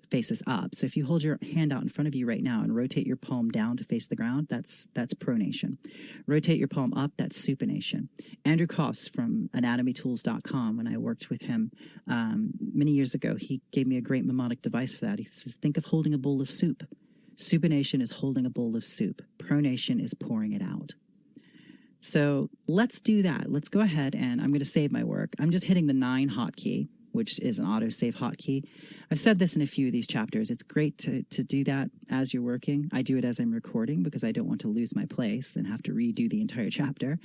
up, so if you hold your hand out in front of you right now and rotate your palm down to face the ground, that's pronation. Rotate your palm up, that's supination. Andrew Koss from anatomytools.com, when I worked with him many years ago, he gave me a great mnemonic device for that. He says, think of holding a bowl of soup. Supination is holding a bowl of soup. Pronation is pouring it out. So let's do that. Let's go ahead, and I'm going to save my work. I'm just hitting the 9 hotkey, which is an autosave hotkey. I've said this in a few of these chapters. It's great to do that as you're working. I do it as I'm recording because I don't want to lose my place and have to redo the entire chapter.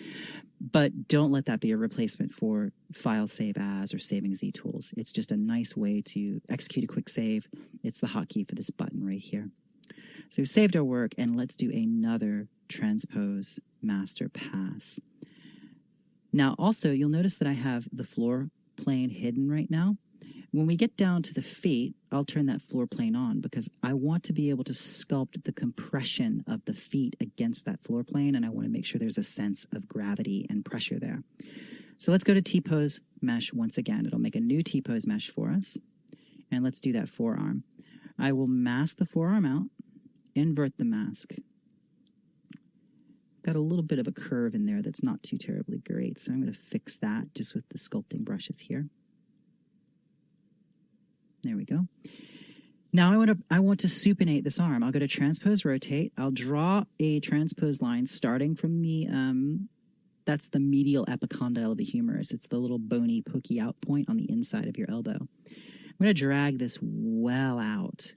But don't let that be a replacement for File, Save As, or Saving Z Tools. It's just a nice way to execute a quick save. It's the hotkey for this button right here. So we've saved our work, and let's do another TransposeMaster pass. Now, also, you'll notice that I have the floor plane hidden right now. When we get down to the feet, I'll turn that floor plane on because I want to be able to sculpt the compression of the feet against that floor plane, and I want to make sure there's a sense of gravity and pressure there. So let's go to T-pose mesh once again. It'll make a new T-pose mesh for us, and let's do that forearm. I will mask the forearm out, invert the mask. Got a little bit of a curve in there that's not too terribly great, so I'm going to fix that just with the sculpting brushes here. There we go. Now I want to supinate this arm. I'll go to Transpose Rotate. I'll draw a transpose line starting from the, that's the medial epicondyle of the humerus. It's the little bony, pokey out point on the inside of your elbow. I'm going to drag this well out.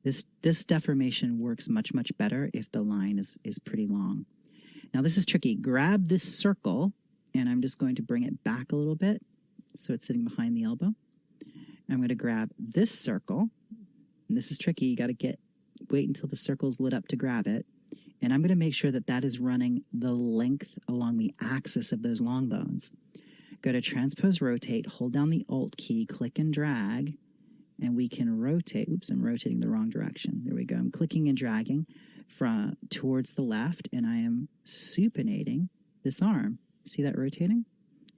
This deformation works much, much better if the line is pretty long. Now this is tricky. Grab this circle, and I'm just going to bring it back a little bit so it's sitting behind the elbow. I'm going to grab this circle, and this is tricky. You got to wait until the circle's lit up to grab it, and I'm going to make sure that that is running the length along the axis of those long bones. Go to Transpose Rotate, hold down the Alt key, click and drag, and we can rotate. Oops, I'm rotating the wrong direction. There we go. I'm clicking and dragging from towards the left, and I am supinating this arm. See that rotating?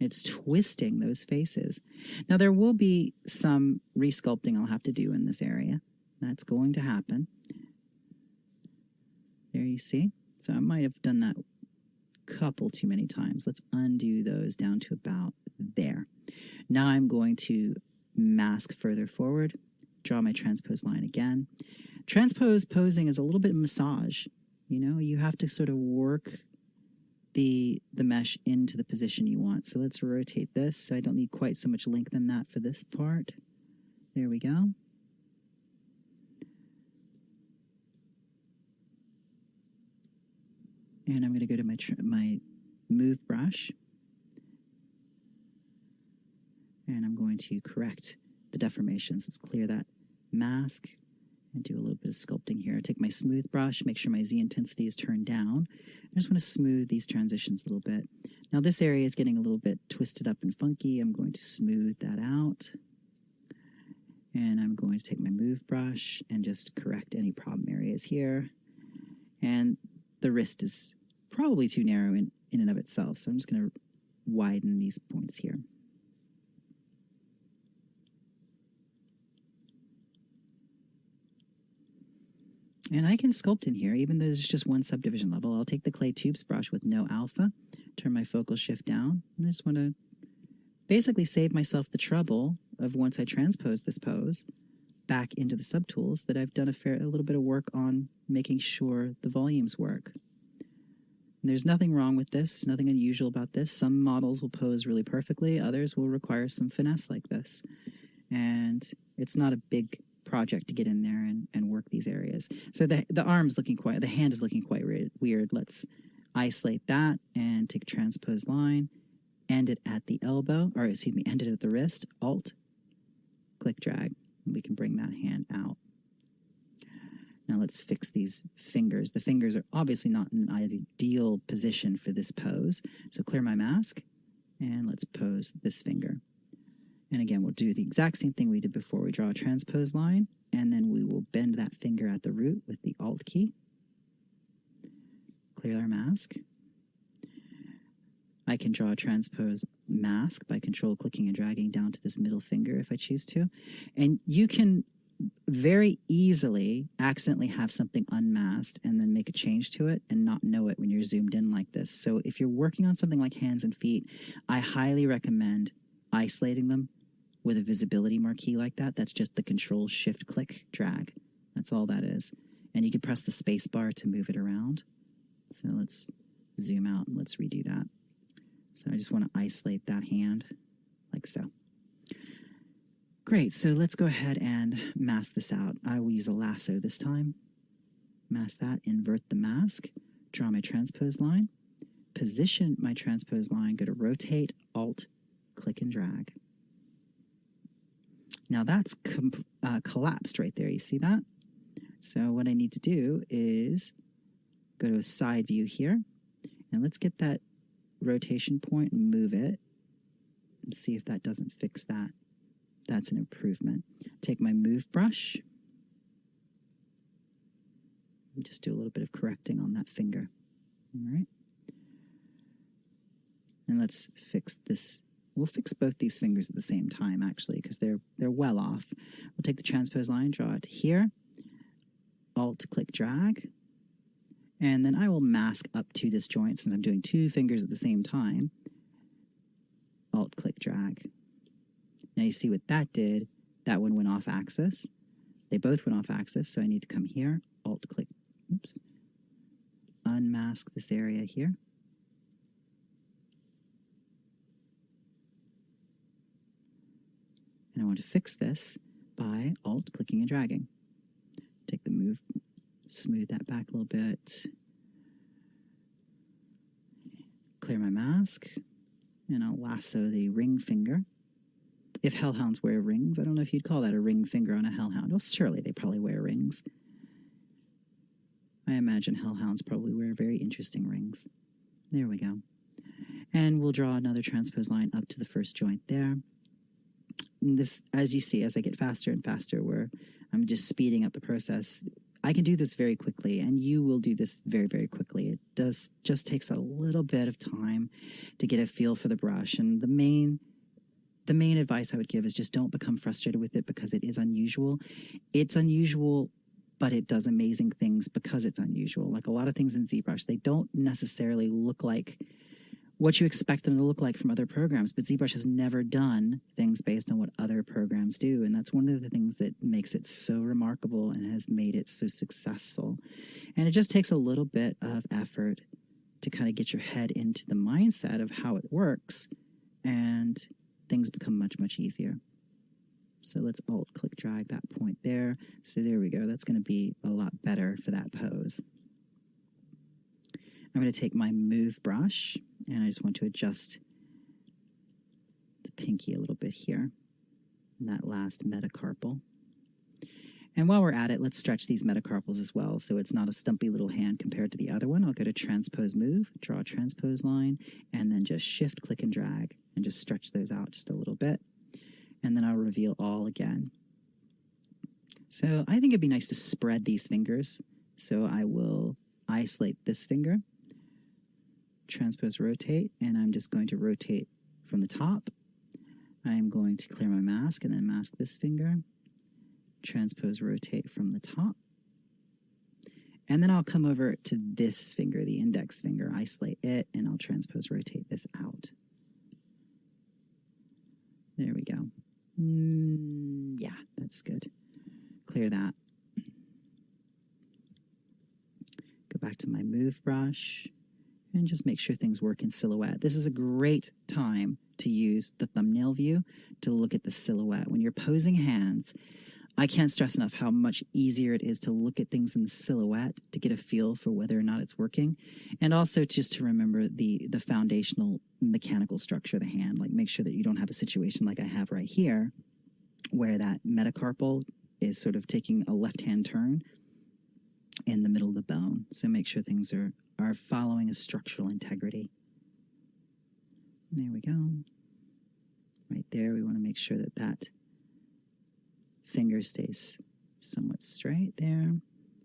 It's twisting those faces. Now, there will be some resculpting I'll have to do in this area. That's going to happen. There you see. So I might have done that a couple too many times. Let's undo those down to about there. Now I'm going to mask further forward, draw my transpose line again. Transpose posing is a little bit of massage. You know, you have to sort of work the mesh into the position you want. So let's rotate this so I don't need quite so much length in that for this part. There we go. And I'm going to go to my move brush, And I'm going to correct the deformations. Let's clear that mask and do a little bit of sculpting here. Take my smooth brush, make sure my Z intensity is turned down. I just want to smooth these transitions a little bit. Now this area is getting a little bit twisted up and funky. I'm going to smooth that out. And I'm going to take my move brush and just correct any problem areas here. And the wrist is probably too narrow in and of itself, so I'm just going to widen these points here. And I can sculpt in here, even though there's just one subdivision level. I'll take the clay tubes brush with no alpha, turn my focal shift down, and I just want to basically save myself the trouble of, once I transpose this pose back into the subtools, that I've done a little bit of work on making sure the volumes work. And there's nothing wrong with this. There's nothing unusual about this. Some models will pose really perfectly. Others will require some finesse like this. And it's not a big project to get in there and work these areas. So the hand is looking quite weird. Let's isolate that and take a transpose line, end it at the elbow, or excuse me, end it at the wrist, Alt, click, drag, and we can bring that hand out. Now let's fix these fingers. The fingers are obviously not in an ideal position for this pose. So clear my mask and let's pose this finger. And again, we'll do the exact same thing we did before. We draw a transpose line, and then we will bend that finger at the root with the Alt key. Clear our mask. I can draw a transpose mask by control clicking and dragging down to this middle finger if I choose to. And you can very easily accidentally have something unmasked and then make a change to it and not know it when you're zoomed in like this. So if you're working on something like hands and feet, I highly recommend isolating them with a visibility marquee like that. That's just the control shift click drag. That's all that is. And you can press the space bar to move it around. So let's zoom out and let's redo that. So I just want to isolate that hand like so. Great, so let's go ahead and mask this out. I will use a lasso this time. Mask that, invert the mask, draw my transpose line, position my transpose line, go to rotate, Alt, click and drag. Now that's collapsed right there, you see that? So what I need to do is go to a side view here, and let's get that rotation point and move it, and see if that doesn't fix that. That's an improvement. Take my move brush, and just do a little bit of correcting on that finger. All right. And let's fix this. We'll fix both these fingers at the same time, actually, because they're well off. We'll take the transpose line, draw it here, Alt, click, drag, and then I will mask up to this joint since I'm doing two fingers at the same time. Alt, click, drag. Now you see what that did. That one went off axis. They both went off axis, so I need to come here, Alt, click, oops, unmask this area here. And I want to fix this by Alt, clicking and dragging. Take the move, smooth that back a little bit. Clear my mask, and I'll lasso the ring finger. If hellhounds wear rings, I don't know if you'd call that a ring finger on a hellhound. Well, surely they probably wear rings. I imagine hellhounds probably wear very interesting rings. There we go. And we'll draw another transpose line up to the first joint there. And this, as you see, as I get faster and faster, where I'm just speeding up the process, I can do this very quickly, and you will do this very, very quickly. It just takes a little bit of time to get a feel for the brush. And the main advice I would give is just don't become frustrated with it because it is unusual. It's unusual, but it does amazing things because it's unusual. Like a lot of things in ZBrush, they don't necessarily look like what you expect them to look like from other programs, but ZBrush has never done things based on what other programs do, and that's one of the things that makes it so remarkable and has made it so successful. And it just takes a little bit of effort to kind of get your head into the mindset of how it works, and things become much, much easier. So let's Alt, click, drag that point there. So there we go. That's going to be a lot better for that pose. I'm going to take my move brush, and I just want to adjust the pinky a little bit here, that last metacarpal. And while we're at it, let's stretch these metacarpals as well, so it's not a stumpy little hand compared to the other one. I'll go to Transpose Move, draw a transpose line, and then just Shift, click, and drag, and just stretch those out just a little bit. And then I'll reveal all again. So I think it'd be nice to spread these fingers. So I will isolate this finger, transpose rotate, and I'm just going to rotate from the top. I am going to clear my mask and then mask this finger, transpose rotate from the top. And then I'll come over to this finger, the index finger, isolate it, and I'll transpose rotate this out. There we go. Yeah, that's good. Clear that. Go back to my move brush and just make sure things work in silhouette. This is a great time to use the thumbnail view to look at the silhouette. When you're posing hands, I can't stress enough how much easier it is to look at things in the silhouette to get a feel for whether or not it's working. And also just to remember the foundational mechanical structure of the hand. Like make sure that you don't have a situation like I have right here where that metacarpal is sort of taking a left-hand turn in the middle of the bone. So make sure things are following a structural integrity. There we go. Right there, we want to make sure that that finger stays somewhat straight there.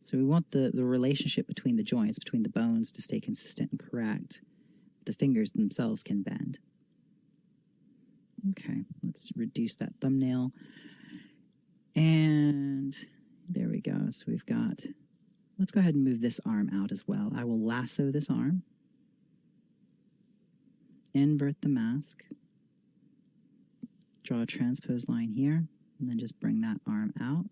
So we want the relationship between the joints, between the bones, to stay consistent and correct. The fingers themselves can bend. Okay, let's reduce that thumbnail. And there we go. So we've got, let's go ahead and move this arm out as well. I will lasso this arm, invert the mask, draw a transpose line here, and then just bring that arm out.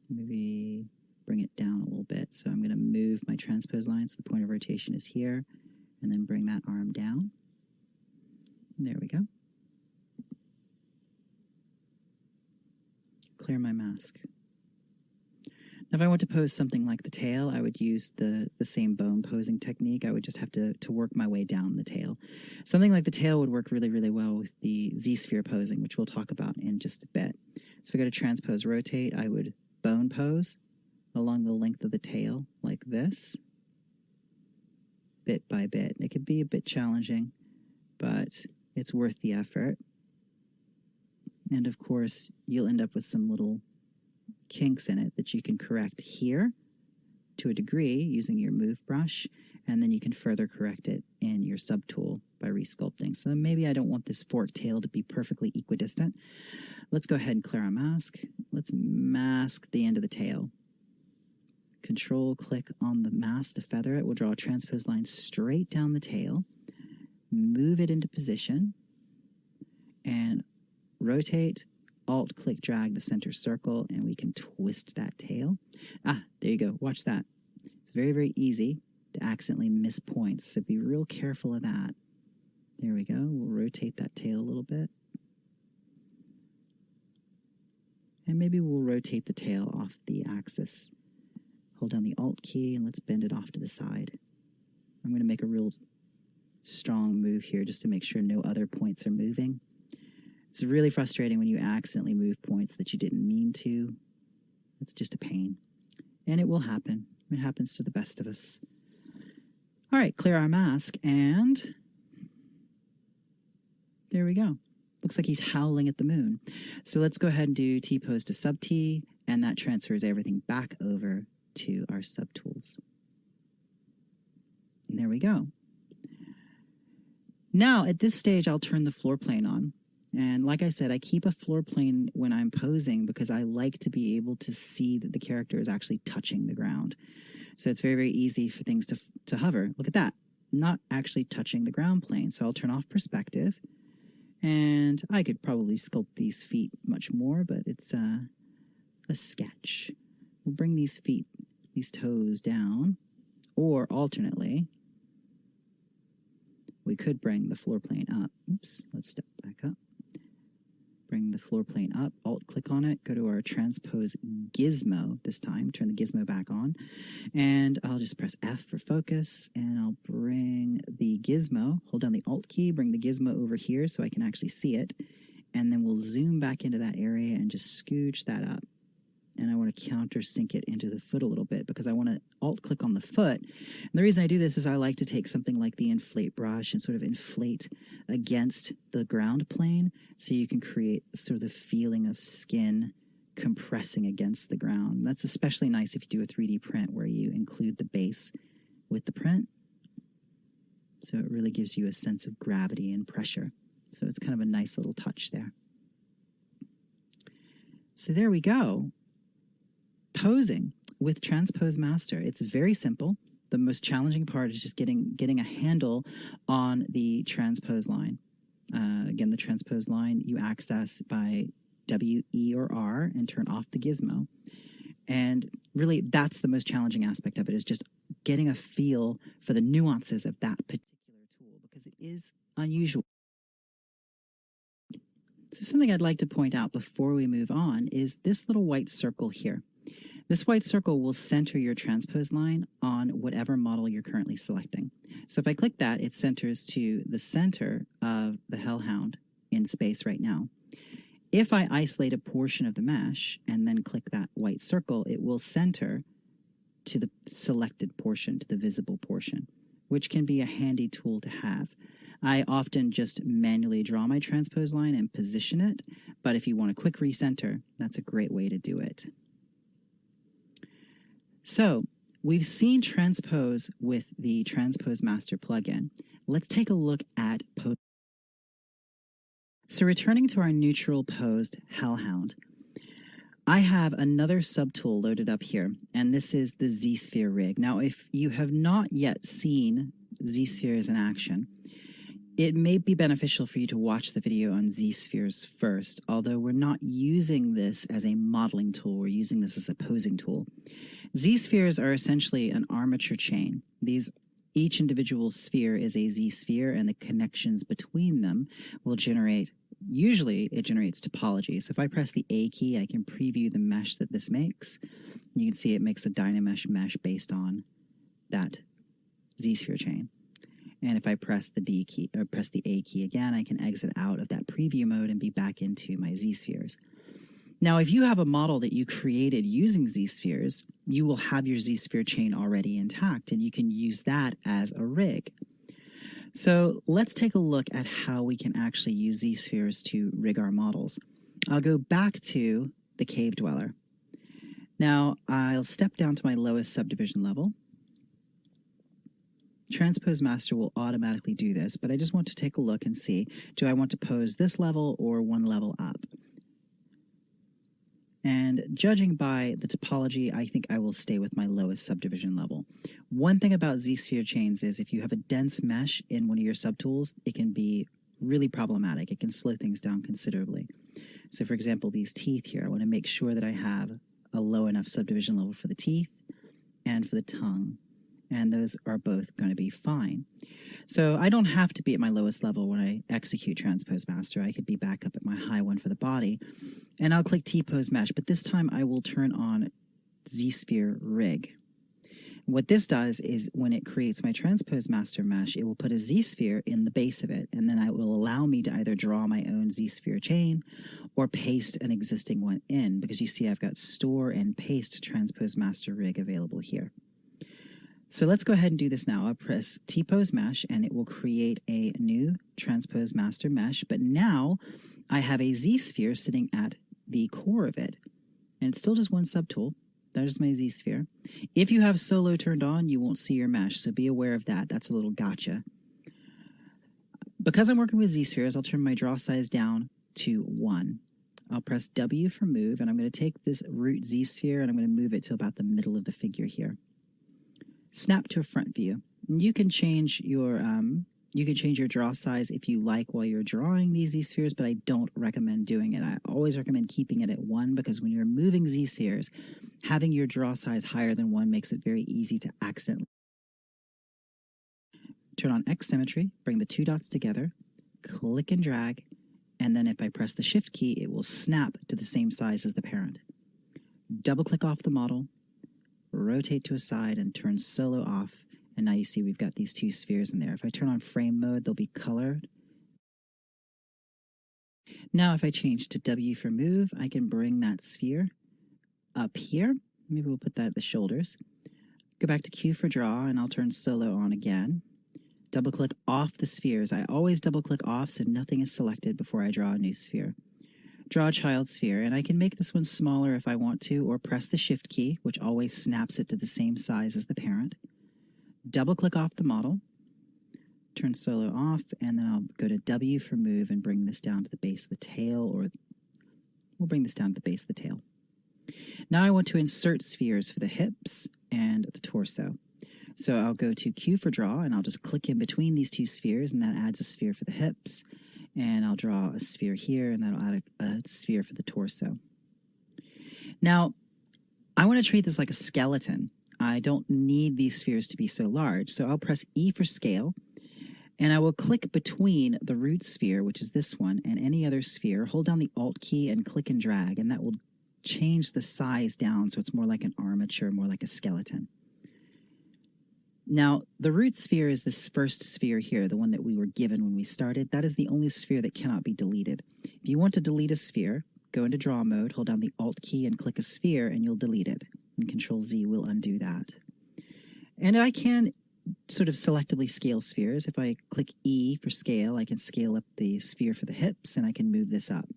Maybe bring it down a little bit. So I'm going to move my transpose line so the point of rotation is here, and then bring that arm down. There we go. Clear my mask. Now, if I want to pose something like the tail, I would use the same bone posing technique. I would just have to work my way down the tail. Something like the tail would work really, really well with the Z-sphere posing, which we'll talk about in just a bit. So if I go to transpose rotate, I would bone pose along the length of the tail like this, bit by bit. It could be a bit challenging, but it's worth the effort. And of course, you'll end up with some little kinks in it that you can correct here to a degree using your move brush, and then you can further correct it in your subtool by resculpting. So maybe I don't want this forked tail to be perfectly equidistant. Let's go ahead and clear our mask. Let's mask the end of the tail. Control click on the mask to feather it. We'll draw a transpose line straight down the tail, move it into position, and rotate, alt click drag the center circle, and we can twist that tail. Ah, there you go. Watch that. It's very, very easy to accidentally miss points, so be real careful of that. There we go. We'll rotate that tail a little bit. And maybe we'll rotate the tail off the axis. Hold down the Alt key and let's bend it off to the side. I'm going to make a real strong move here just to make sure no other points are moving. It's really frustrating when you accidentally move points that you didn't mean to. It's just a pain. And it will happen. It happens to the best of us. All right, clear our mask, and there we go. Looks like he's howling at the moon. So let's go ahead and do T-pose to sub-T, and that transfers everything back over to our subtools. And there we go. Now, at this stage, I'll turn the floor plane on. And like I said, I keep a floor plane when I'm posing because I like to be able to see that the character is actually touching the ground. So it's very, very easy for things to hover. Look at that. Not actually touching the ground plane. So I'll turn off perspective. And I could probably sculpt these feet much more, but it's a sketch. We'll bring these feet, these toes down, or alternately, we could bring the floor plane up. Oops, let's step back up. bring the floor plane up, Alt-click on it, go to our Transpose gizmo this time, turn the gizmo back on, and I'll just press F for focus, and I'll bring the gizmo, hold down the Alt key, bring the gizmo over here so I can actually see it, and then we'll zoom back into that area and just scooch that up. And I want to countersink it into the foot a little bit because I want to Alt-click on the foot. And the reason I do this is I like to take something like the inflate brush and sort of inflate against the ground plane so you can create sort of the feeling of skin compressing against the ground. That's especially nice if you do a 3D print where you include the base with the print. So it really gives you a sense of gravity and pressure. So it's kind of a nice little touch there. So there we go. Posing with TransposeMaster. It's very simple. The most challenging part is just getting a handle on the transpose line. Again, the transpose line you access by W, E, or R and turn off the gizmo. And really, that's the most challenging aspect of it, is just getting a feel for the nuances of that particular tool, because it is unusual. So something I'd like to point out before we move on is this little white circle here. This white circle will center your transpose line on whatever model you're currently selecting. So if I click that, it centers to the center of the hellhound in space right now. If I isolate a portion of the mesh and then click that white circle, it will center to the selected portion, to the visible portion, which can be a handy tool to have. I often just manually draw my transpose line and position it, but if you want a quick recenter, that's a great way to do it. So we've seen transpose with the TransposeMaster plugin. Let's take a look at pose. So returning to our neutral posed hellhound, I have another subtool loaded up here, and this is the Z-Sphere rig. Now, if you have not yet seen Z-Spheres in action, it may be beneficial for you to watch the video on Z-Spheres first, although we're not using this as a modeling tool, we're using this as a posing tool. Z-spheres are essentially an armature chain. Each individual sphere is a Z-sphere, and the connections between them will generate, usually it generates topology. So if I press the A key, I can preview the mesh that this makes. You can see it makes a Dynamesh mesh based on that Z-sphere chain. And if I press the D key, or press the A key again, I can exit out of that preview mode and be back into my Z-spheres. Now, if you have a model that you created using Z-spheres, you will have your Z-sphere chain already intact, and you can use that as a rig. So let's take a look at how we can actually use Z-spheres to rig our models. I'll go back to the cave dweller. Now, I'll step down to my lowest subdivision level. TransposeMaster will automatically do this, but I just want to take a look and see, do I want to pose this level or one level up? And judging by the topology, I think I will stay with my lowest subdivision level. One thing about Z-sphere chains is if you have a dense mesh in one of your subtools, it can be really problematic. It can slow things down considerably. So for example, these teeth here, I want to make sure that I have a low enough subdivision level for the teeth and for the tongue. And those are both going to be fine. So I don't have to be at my lowest level when I execute TransposeMaster. I could be back up at my high one for the body. And I'll click T-Pose Mesh, but this time I will turn on Z-Sphere Rig. What this does is when it creates my TransposeMaster mesh, it will put a Z-sphere in the base of it, and then it will allow me to either draw my own Z-sphere chain or paste an existing one in, because you see I've got Store and Paste TransposeMaster Rig available here. So let's go ahead and do this now. I'll press T-Pose Mesh, and it will create a new TransposeMaster mesh, but now I have a Z-sphere sitting at the core of it, and it's still just one subtool. That is my Z-sphere. If you have solo turned on, you won't see your mesh, so be aware of that. That's a little gotcha. Because I'm working with Z-spheres, I'll turn my draw size down to 1. I'll press W for move, and I'm going to take this root Z-sphere and I'm going to move it to about the middle of the figure here. Snap to a front view. And you can change your draw size if you like while you're drawing these Z-spheres, but I don't recommend doing it. I always recommend keeping it at 1, because when you're moving Z-spheres, having your draw size higher than 1 makes it very easy to accidentally. Turn on X symmetry, bring the 2 dots together, click and drag, And then if I press the Shift key, it will snap to the same size as the parent. Double-click off the model, rotate to a side, and turn solo off. And now you see we've got these two spheres in there. If I turn on frame mode, they'll be colored. Now if I change to W for move, I can bring that sphere up here. Maybe we'll put that at the shoulders. Go back to Q for draw, and I'll turn solo on again. Double-click off the spheres. I always double-click off so nothing is selected before I draw a new sphere. Draw a child sphere, and I can make this one smaller if I want to, or press the Shift key, which always snaps it to the same size as the parent. Double-click off the model, turn solo off, and then I'll go to W for move and bring this down to the base of the tail, or we'll bring this down to the base of the tail. Now I want to insert spheres for the hips and the torso. So I'll go to Q for draw, and I'll just click in between these two spheres, and that adds a sphere for the hips. And I'll draw a sphere here, and that'll add a sphere for the torso. Now, I want to treat this like a skeleton. I don't need these spheres to be so large, so I'll press E for scale, and I will click between the root sphere, which is this one, and any other sphere. Hold down the Alt key and click and drag, and that will change the size down so it's more like an armature, more like a skeleton. Now, the root sphere is this first sphere here, the one that we were given when we started. That is the only sphere that cannot be deleted. If you want to delete a sphere, go into draw mode, hold down the Alt key and click a sphere, and you'll delete it. And Control Z will undo that. And I can sort of selectively scale spheres. If I click E for scale, I can scale up the sphere for the hips, and I can move this up.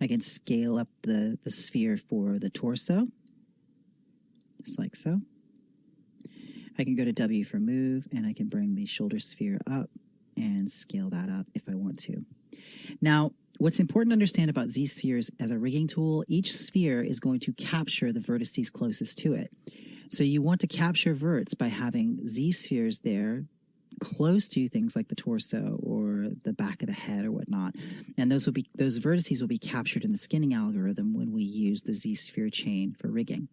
I can scale up the sphere for the torso, just like so. I can go to W for move, and I can bring the shoulder sphere up and scale that up if I want to. Now, what's important to understand about Z-spheres as a rigging tool, each sphere is going to capture the vertices closest to it. So you want to capture verts by having Z-spheres there close to things like the torso or the back of the head or whatnot. And those vertices will be captured in the skinning algorithm when we use the Z-sphere chain for rigging.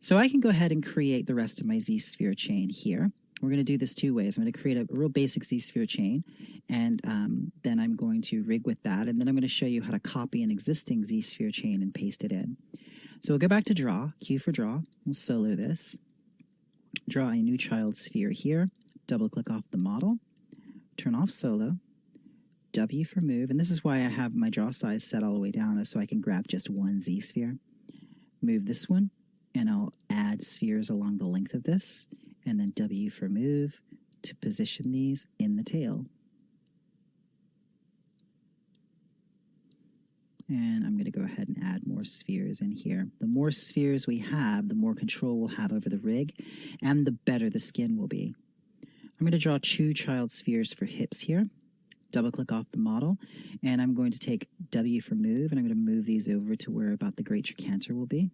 So I can go ahead and create the rest of my Z-sphere chain here. We're going to do this two ways. I'm going to create a real basic Z-sphere chain, and then I'm going to rig with that, and then I'm going to show you how to copy an existing Z-sphere chain and paste it in. So we'll go back to draw, Q for draw, we'll solo this, draw a new child sphere here, double-click off the model, turn off solo, W for move, and this is why I have my draw size set all the way down, so I can grab just one Z-sphere. Move this one, and I'll add spheres along the length of this, and then W for move to position these in the tail. And I'm going to go ahead and add more spheres in here. The more spheres we have, the more control we'll have over the rig, and the better the skin will be. I'm going to draw two child spheres for hips here. Double-click off the model, and I'm going to take W for move, and I'm going to move these over to where about the great trochanter will be.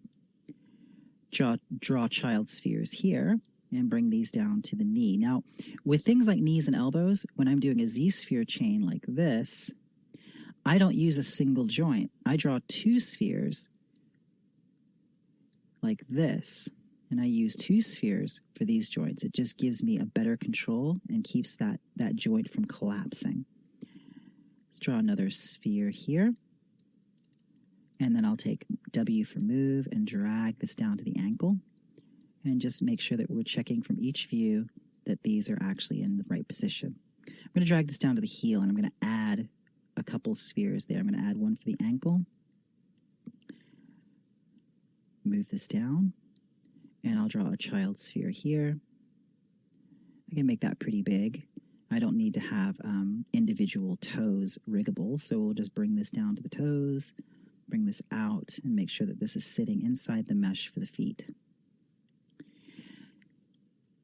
Draw child spheres here and bring these down to the knee. Now, with things like knees and elbows, when I'm doing a Z-sphere chain like this, I don't use a single joint. I draw two spheres like this, and I use two spheres for these joints. It just gives me a better control and keeps that joint from collapsing. Let's draw another sphere here. And then I'll take W for move and drag this down to the ankle and just make sure that we're checking from each view that these are actually in the right position. I'm going to drag this down to the heel, and I'm going to add a couple spheres there. I'm going to add one for the ankle, move this down, and I'll draw a child sphere here. I can make that pretty big. I don't need to have individual toes riggable, so we'll just bring this down to the toes, bring this out, and make sure that this is sitting inside the mesh for the feet.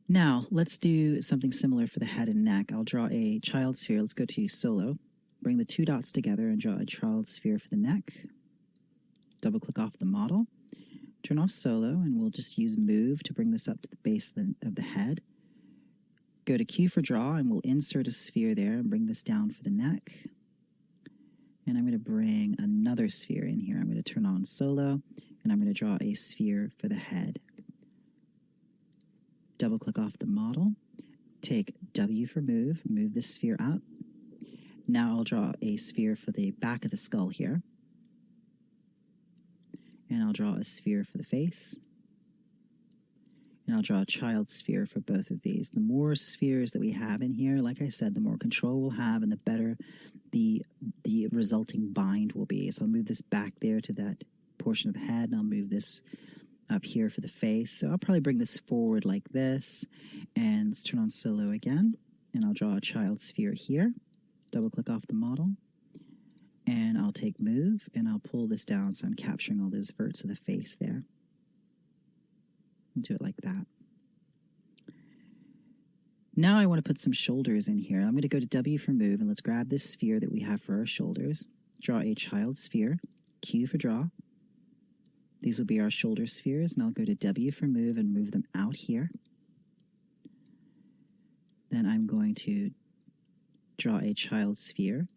Now, let's do something similar for the head and neck. I'll draw a child sphere. Let's go to solo, bring the two dots together and draw a child sphere for the neck. Double-click off the model, turn off solo, and we'll just use move to bring this up to the base of the head. Go to Q for draw, and we'll insert a sphere there and bring this down for the neck. And I'm going to bring another sphere in here. I'm going to turn on solo, and I'm going to draw a sphere for the head. Double-click off the model, take W for move, move this sphere up. Now I'll draw a sphere for the back of the skull here. And I'll draw a sphere for the face. And I'll draw a child sphere for both of these. The more spheres that we have in here, like I said, the more control we'll have and the better the resulting bind will be. So I'll move this back there to that portion of the head, and I'll move this up here for the face. So I'll probably bring this forward like this, and let's turn on solo again, and I'll draw a child sphere here. Double click off the model, and I'll take move, and I'll pull this down so I'm capturing all those verts of the face there. Do it like that. Now I want to put some shoulders in here. I'm going to go to W for move, and let's grab this sphere that we have for our shoulders. Draw a child sphere, Q for draw. These will be our shoulder spheres, and I'll go to W for move and move them out here. Then I'm going to draw a child sphere,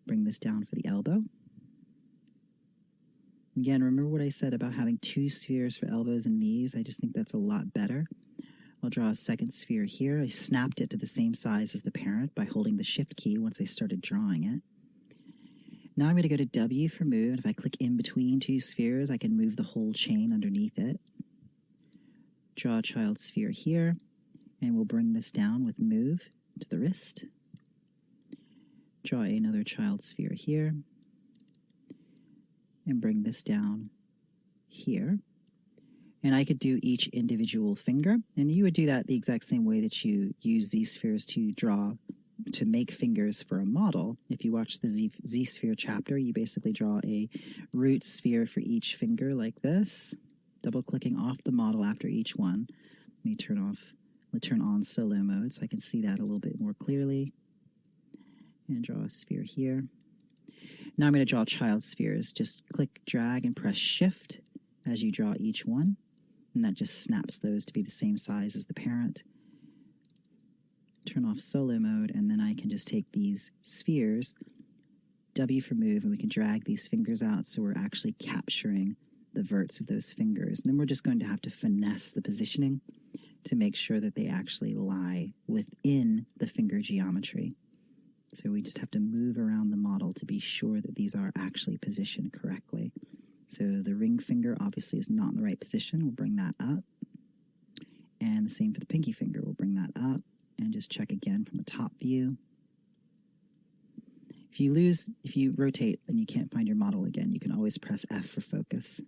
bring this down for the elbow. Again, remember what I said about having 2 spheres for elbows and knees? I just think that's a lot better. I'll draw a second sphere here. I snapped it to the same size as the parent by holding the shift key once I started drawing it. Now I'm going to go to W for move, and if I click in between 2 spheres, I can move the whole chain underneath it. Draw a child sphere here, and we'll bring this down with move to the wrist. Draw another child sphere here, and bring this down here. And I could do each individual finger, and you would do that the exact same way that you use these spheres to make fingers for a model. If you watch the Z-sphere chapter, you basically draw a root sphere for each finger like this, double-clicking off the model after each one. Let me turn on solo mode so I can see that a little bit more clearly. And draw a sphere here. Now I'm going to draw child spheres. Just click, drag, and press shift as you draw each one, and that just snaps those to be the same size as the parent. Turn off solo mode, and then I can just take these spheres, W for move, and we can drag these fingers out so we're actually capturing the verts of those fingers. And then we're just going to have to finesse the positioning to make sure that they actually lie within the finger geometry. So we just have to move around the model to be sure that these are actually positioned correctly. So the ring finger obviously is not in the right position. We'll bring that up. And the same for the pinky finger. We'll bring that up and just check again from a top view. If you rotate and you can't find your model again, you can always press F for focus.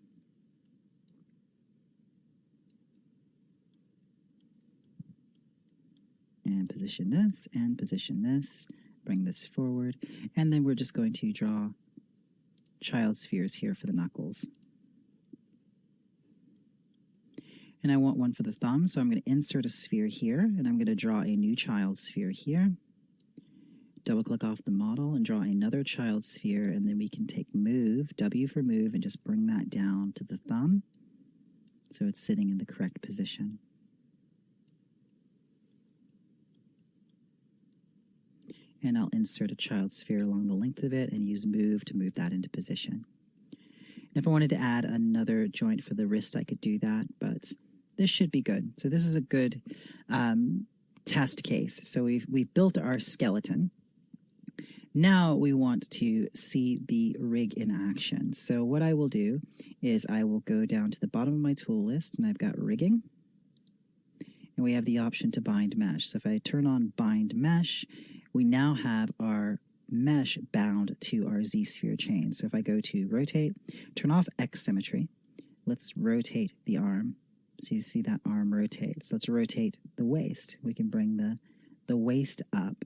And position this, and position this. Bring this forward. And then we're just going to draw child spheres here for the knuckles. And I want one for the thumb, so I'm going to insert a sphere here, and I'm going to draw a new child sphere here. Double-click off the model and draw another child sphere, and then we can take move, W for move, and just bring that down to the thumb so it's sitting in the correct position. And I'll insert a child sphere along the length of it and use move to move that into position. And if I wanted to add another joint for the wrist, I could do that, but this should be good. So this is a good test case. So we've built our skeleton. Now we want to see the rig in action. So what I will do is I will go down to the bottom of my tool list, and I've got rigging. And we have the option to bind mesh. So if I turn on bind mesh, we now have our mesh bound to our Z-sphere chain. So if I go to rotate, turn off X symmetry, let's rotate the arm. So you see that arm rotates. Let's rotate the waist. We can bring the waist up.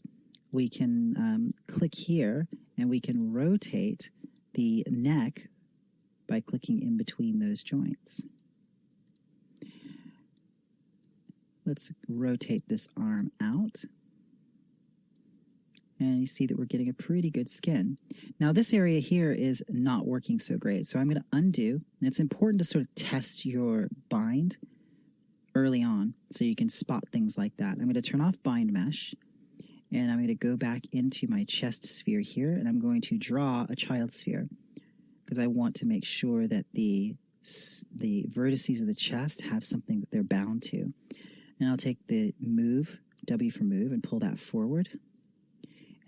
We can click here, and we can rotate the neck by clicking in between those joints. Let's rotate this arm out. And you see that we're getting a pretty good skin. Now this area here is not working so great, so I'm going to undo. And it's important to sort of test your bind early on so you can spot things like that. I'm going to turn off bind mesh, and I'm going to go back into my chest sphere here, and I'm going to draw a child sphere because I want to make sure that the vertices of the chest have something that they're bound to. And I'll take the move, W for move, and pull that forward.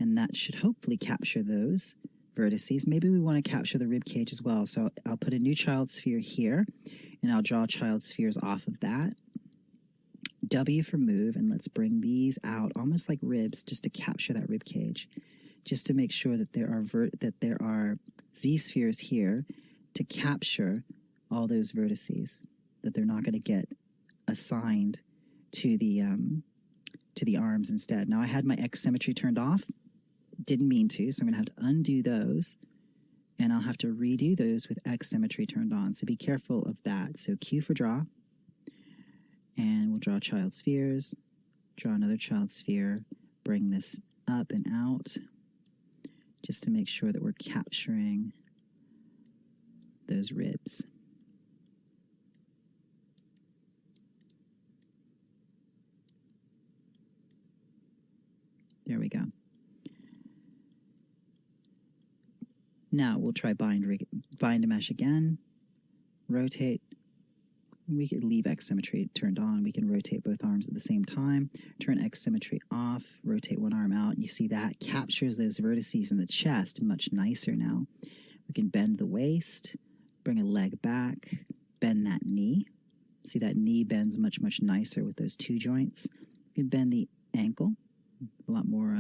And that should hopefully capture those vertices. Maybe we want to capture the rib cage as well. So I'll put a new child sphere here, and I'll draw child spheres off of that. W for move, and let's bring these out almost like ribs just to capture that rib cage, just to make sure that there are Z spheres here to capture all those vertices, that they're not going to get assigned to the arms instead. Now I had my X symmetry turned off, didn't mean to, so I'm going to have to undo those, and I'll have to redo those with X symmetry turned on. So be careful of that. So Q for draw, and we'll draw child spheres, draw another child sphere, bring this up and out, just to make sure that we're capturing those ribs. There we go. Now we'll try bind to mesh again, rotate. We could leave X symmetry turned on. We can rotate both arms at the same time, turn X symmetry off, rotate one arm out. You see that captures those vertices in the chest much nicer now. We can bend the waist, bring a leg back, bend that knee. See that knee bends much, much nicer with those two joints. We can bend the ankle, a lot more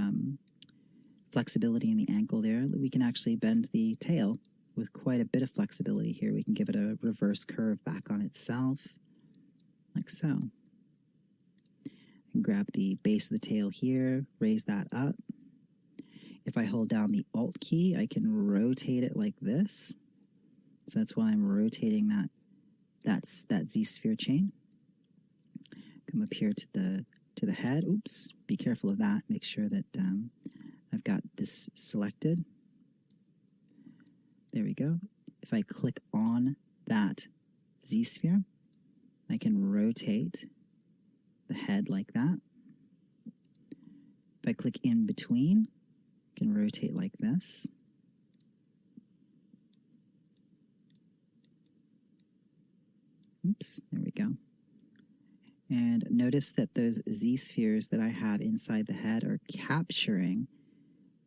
flexibility in the ankle there. We can actually bend the tail with quite a bit of flexibility here. We can give it a reverse curve back on itself, like so. And grab the base of the tail here, raise that up. If I hold down the Alt key, I can rotate it like this. So that's why I'm rotating that Z-sphere chain. Come up here to the head. Oops, be careful of that. Make sure that I've got this selected. There we go. If I click on that Z-sphere, I can rotate the head like that. If I click in between, I can rotate like this. Oops, there we go. And notice that those Z-spheres that I have inside the head are capturing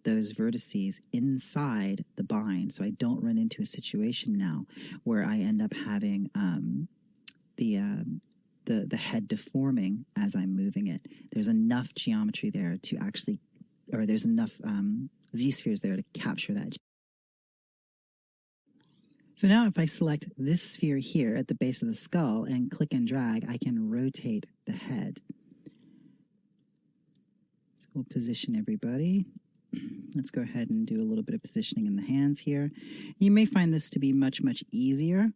those vertices inside the bind, so I don't run into a situation now where I end up having the head deforming as I'm moving it. There's enough geometry there to actually, or there's enough Z-spheres there to capture that. So now if I select this sphere here at the base of the skull and click and drag, I can rotate the head. So we'll position everybody. Let's go ahead and do a little bit of positioning in the hands here. You may find this to be much, much easier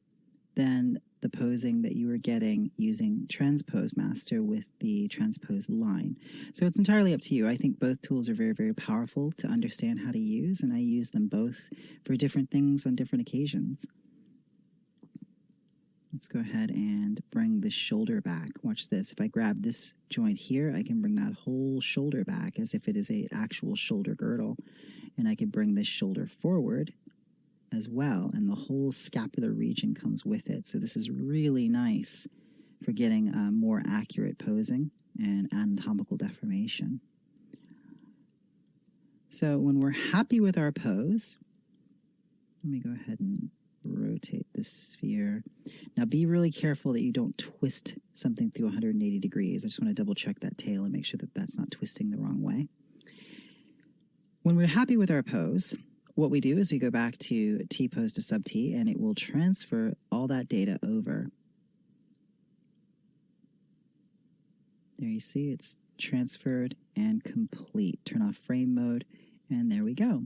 than the posing that you were getting using TransposeMaster with the Transpose line. So it's entirely up to you. I think both tools are very, very powerful to understand how to use, and I use them both for different things on different occasions. Let's go ahead and bring the shoulder back. Watch this. If I grab this joint here, I can bring that whole shoulder back as if it is an actual shoulder girdle. And I can bring this shoulder forward as well, and the whole scapular region comes with it. So this is really nice for getting more accurate posing and anatomical deformation. So when we're happy with our pose, let me go ahead and rotate this sphere. Now be really careful that you don't twist something through 180 degrees. I just want to double check that tail and make sure that that's not twisting the wrong way. When we're happy with our pose, what we do is we go back to T-pose to sub-T, and it will transfer all that data over. There you see it's transferred and complete. Turn off frame mode, and there we go.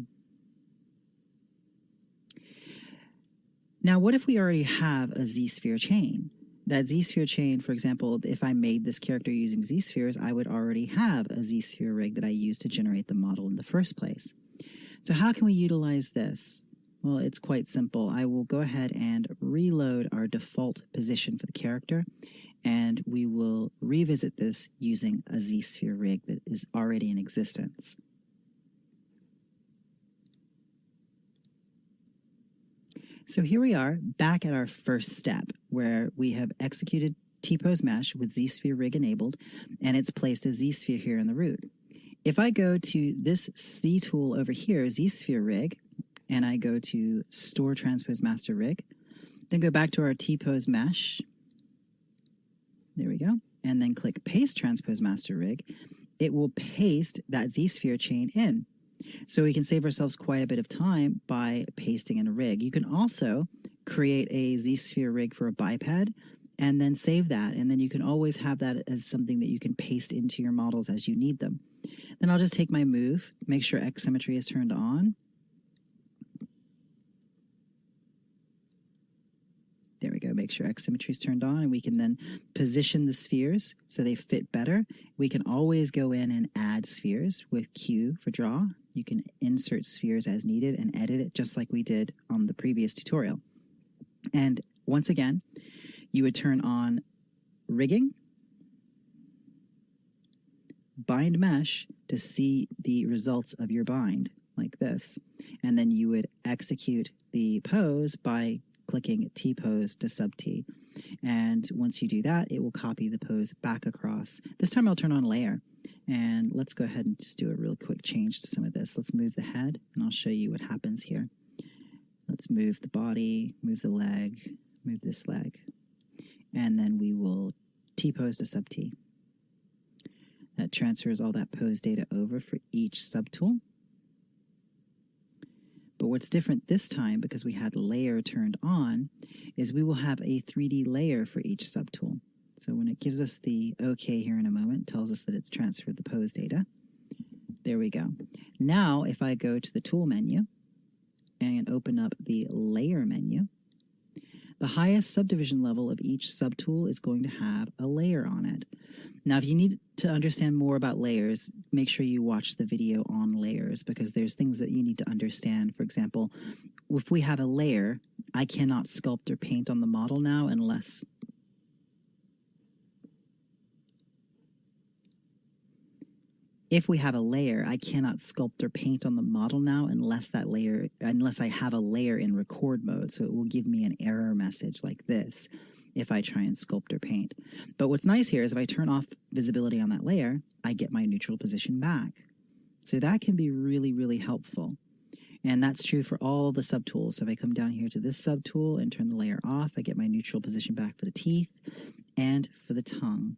Now, what if we already have a Z-sphere chain? That Z-sphere chain, for example, if I made this character using Z-spheres, I would already have a Z-sphere rig that I used to generate the model in the first place. So how can we utilize this? Well, it's quite simple. I will go ahead and reload our default position for the character, and we will revisit this using a Z-sphere rig that is already in existence. So here we are back at our first step where we have executed T-pose mesh with Z-sphere rig enabled, and it's placed a Z-sphere here in the root. If I go to this Z tool over here, Z-Sphere rig, and I go to Store TransposeMaster rig, then go back to our T-pose mesh. There we go. And then click Paste TransposeMaster rig. It will paste that Z-Sphere chain in. So we can save ourselves quite a bit of time by pasting in a rig. You can also create a Z-Sphere rig for a biped and then save that. And then you can always have that as something that you can paste into your models as you need them. Then I'll just take my move, make sure X symmetry is turned on. There we go, make sure X symmetry is turned on, and we can then position the spheres so they fit better. We can always go in and add spheres with Q for draw. You can insert spheres as needed and edit it just like we did on the previous tutorial. And once again, you would turn on rigging, bind mesh to see the results of your bind like this. And then you would execute the pose by clicking T-pose to sub-T. And once you do that, it will copy the pose back across. This time I'll turn on layer. And let's go ahead and just do a real quick change to some of this. Let's move the head, and I'll show you what happens here. Let's move the body, move the leg, move this leg. And then we will T-pose to sub-T. That transfers all that pose data over for each subtool. But what's different this time, because we had layer turned on, is we will have a 3D layer for each subtool. So when it gives us the OK here in a moment, it tells us that it's transferred the pose data. There we go. Now, if I go to the tool menu and open up the layer menu, the highest subdivision level of each subtool is going to have a layer on it. Now, if you need to understand more about layers, make sure you watch the video on layers, because there's things that you need to understand. For example, if we have a layer, I cannot sculpt or paint on the model now unless If we have a layer, I cannot sculpt or paint on the model now unless I have a layer in record mode. So it will give me an error message like this if I try and sculpt or paint. But what's nice here is if I turn off visibility on that layer, I get my neutral position back. So that can be really, really helpful. And that's true for all the subtools. So if I come down here to this subtool and turn the layer off, I get my neutral position back for the teeth and for the tongue.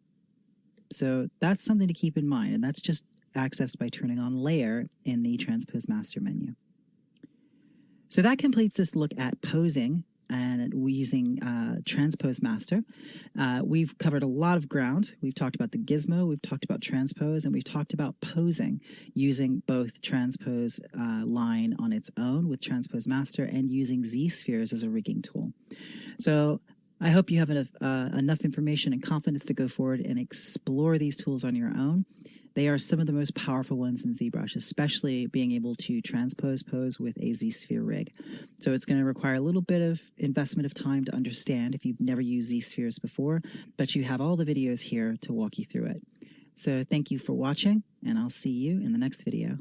So that's something to keep in mind, and that's just accessed by turning on layer in the TransposeMaster menu. So that completes this look at posing and using TransposeMaster. We've covered a lot of ground. We've talked about the gizmo, we've talked about transpose, and we've talked about posing using both transpose line on its own with TransposeMaster and using Z-spheres as a rigging tool. So I hope you have enough information and confidence to go forward and explore these tools on your own. They are some of the most powerful ones in ZBrush, especially being able to transpose pose with a Z-sphere rig. So it's going to require a little bit of investment of time to understand if you've never used Z-spheres before, but you have all the videos here to walk you through it. So thank you for watching, and I'll see you in the next video.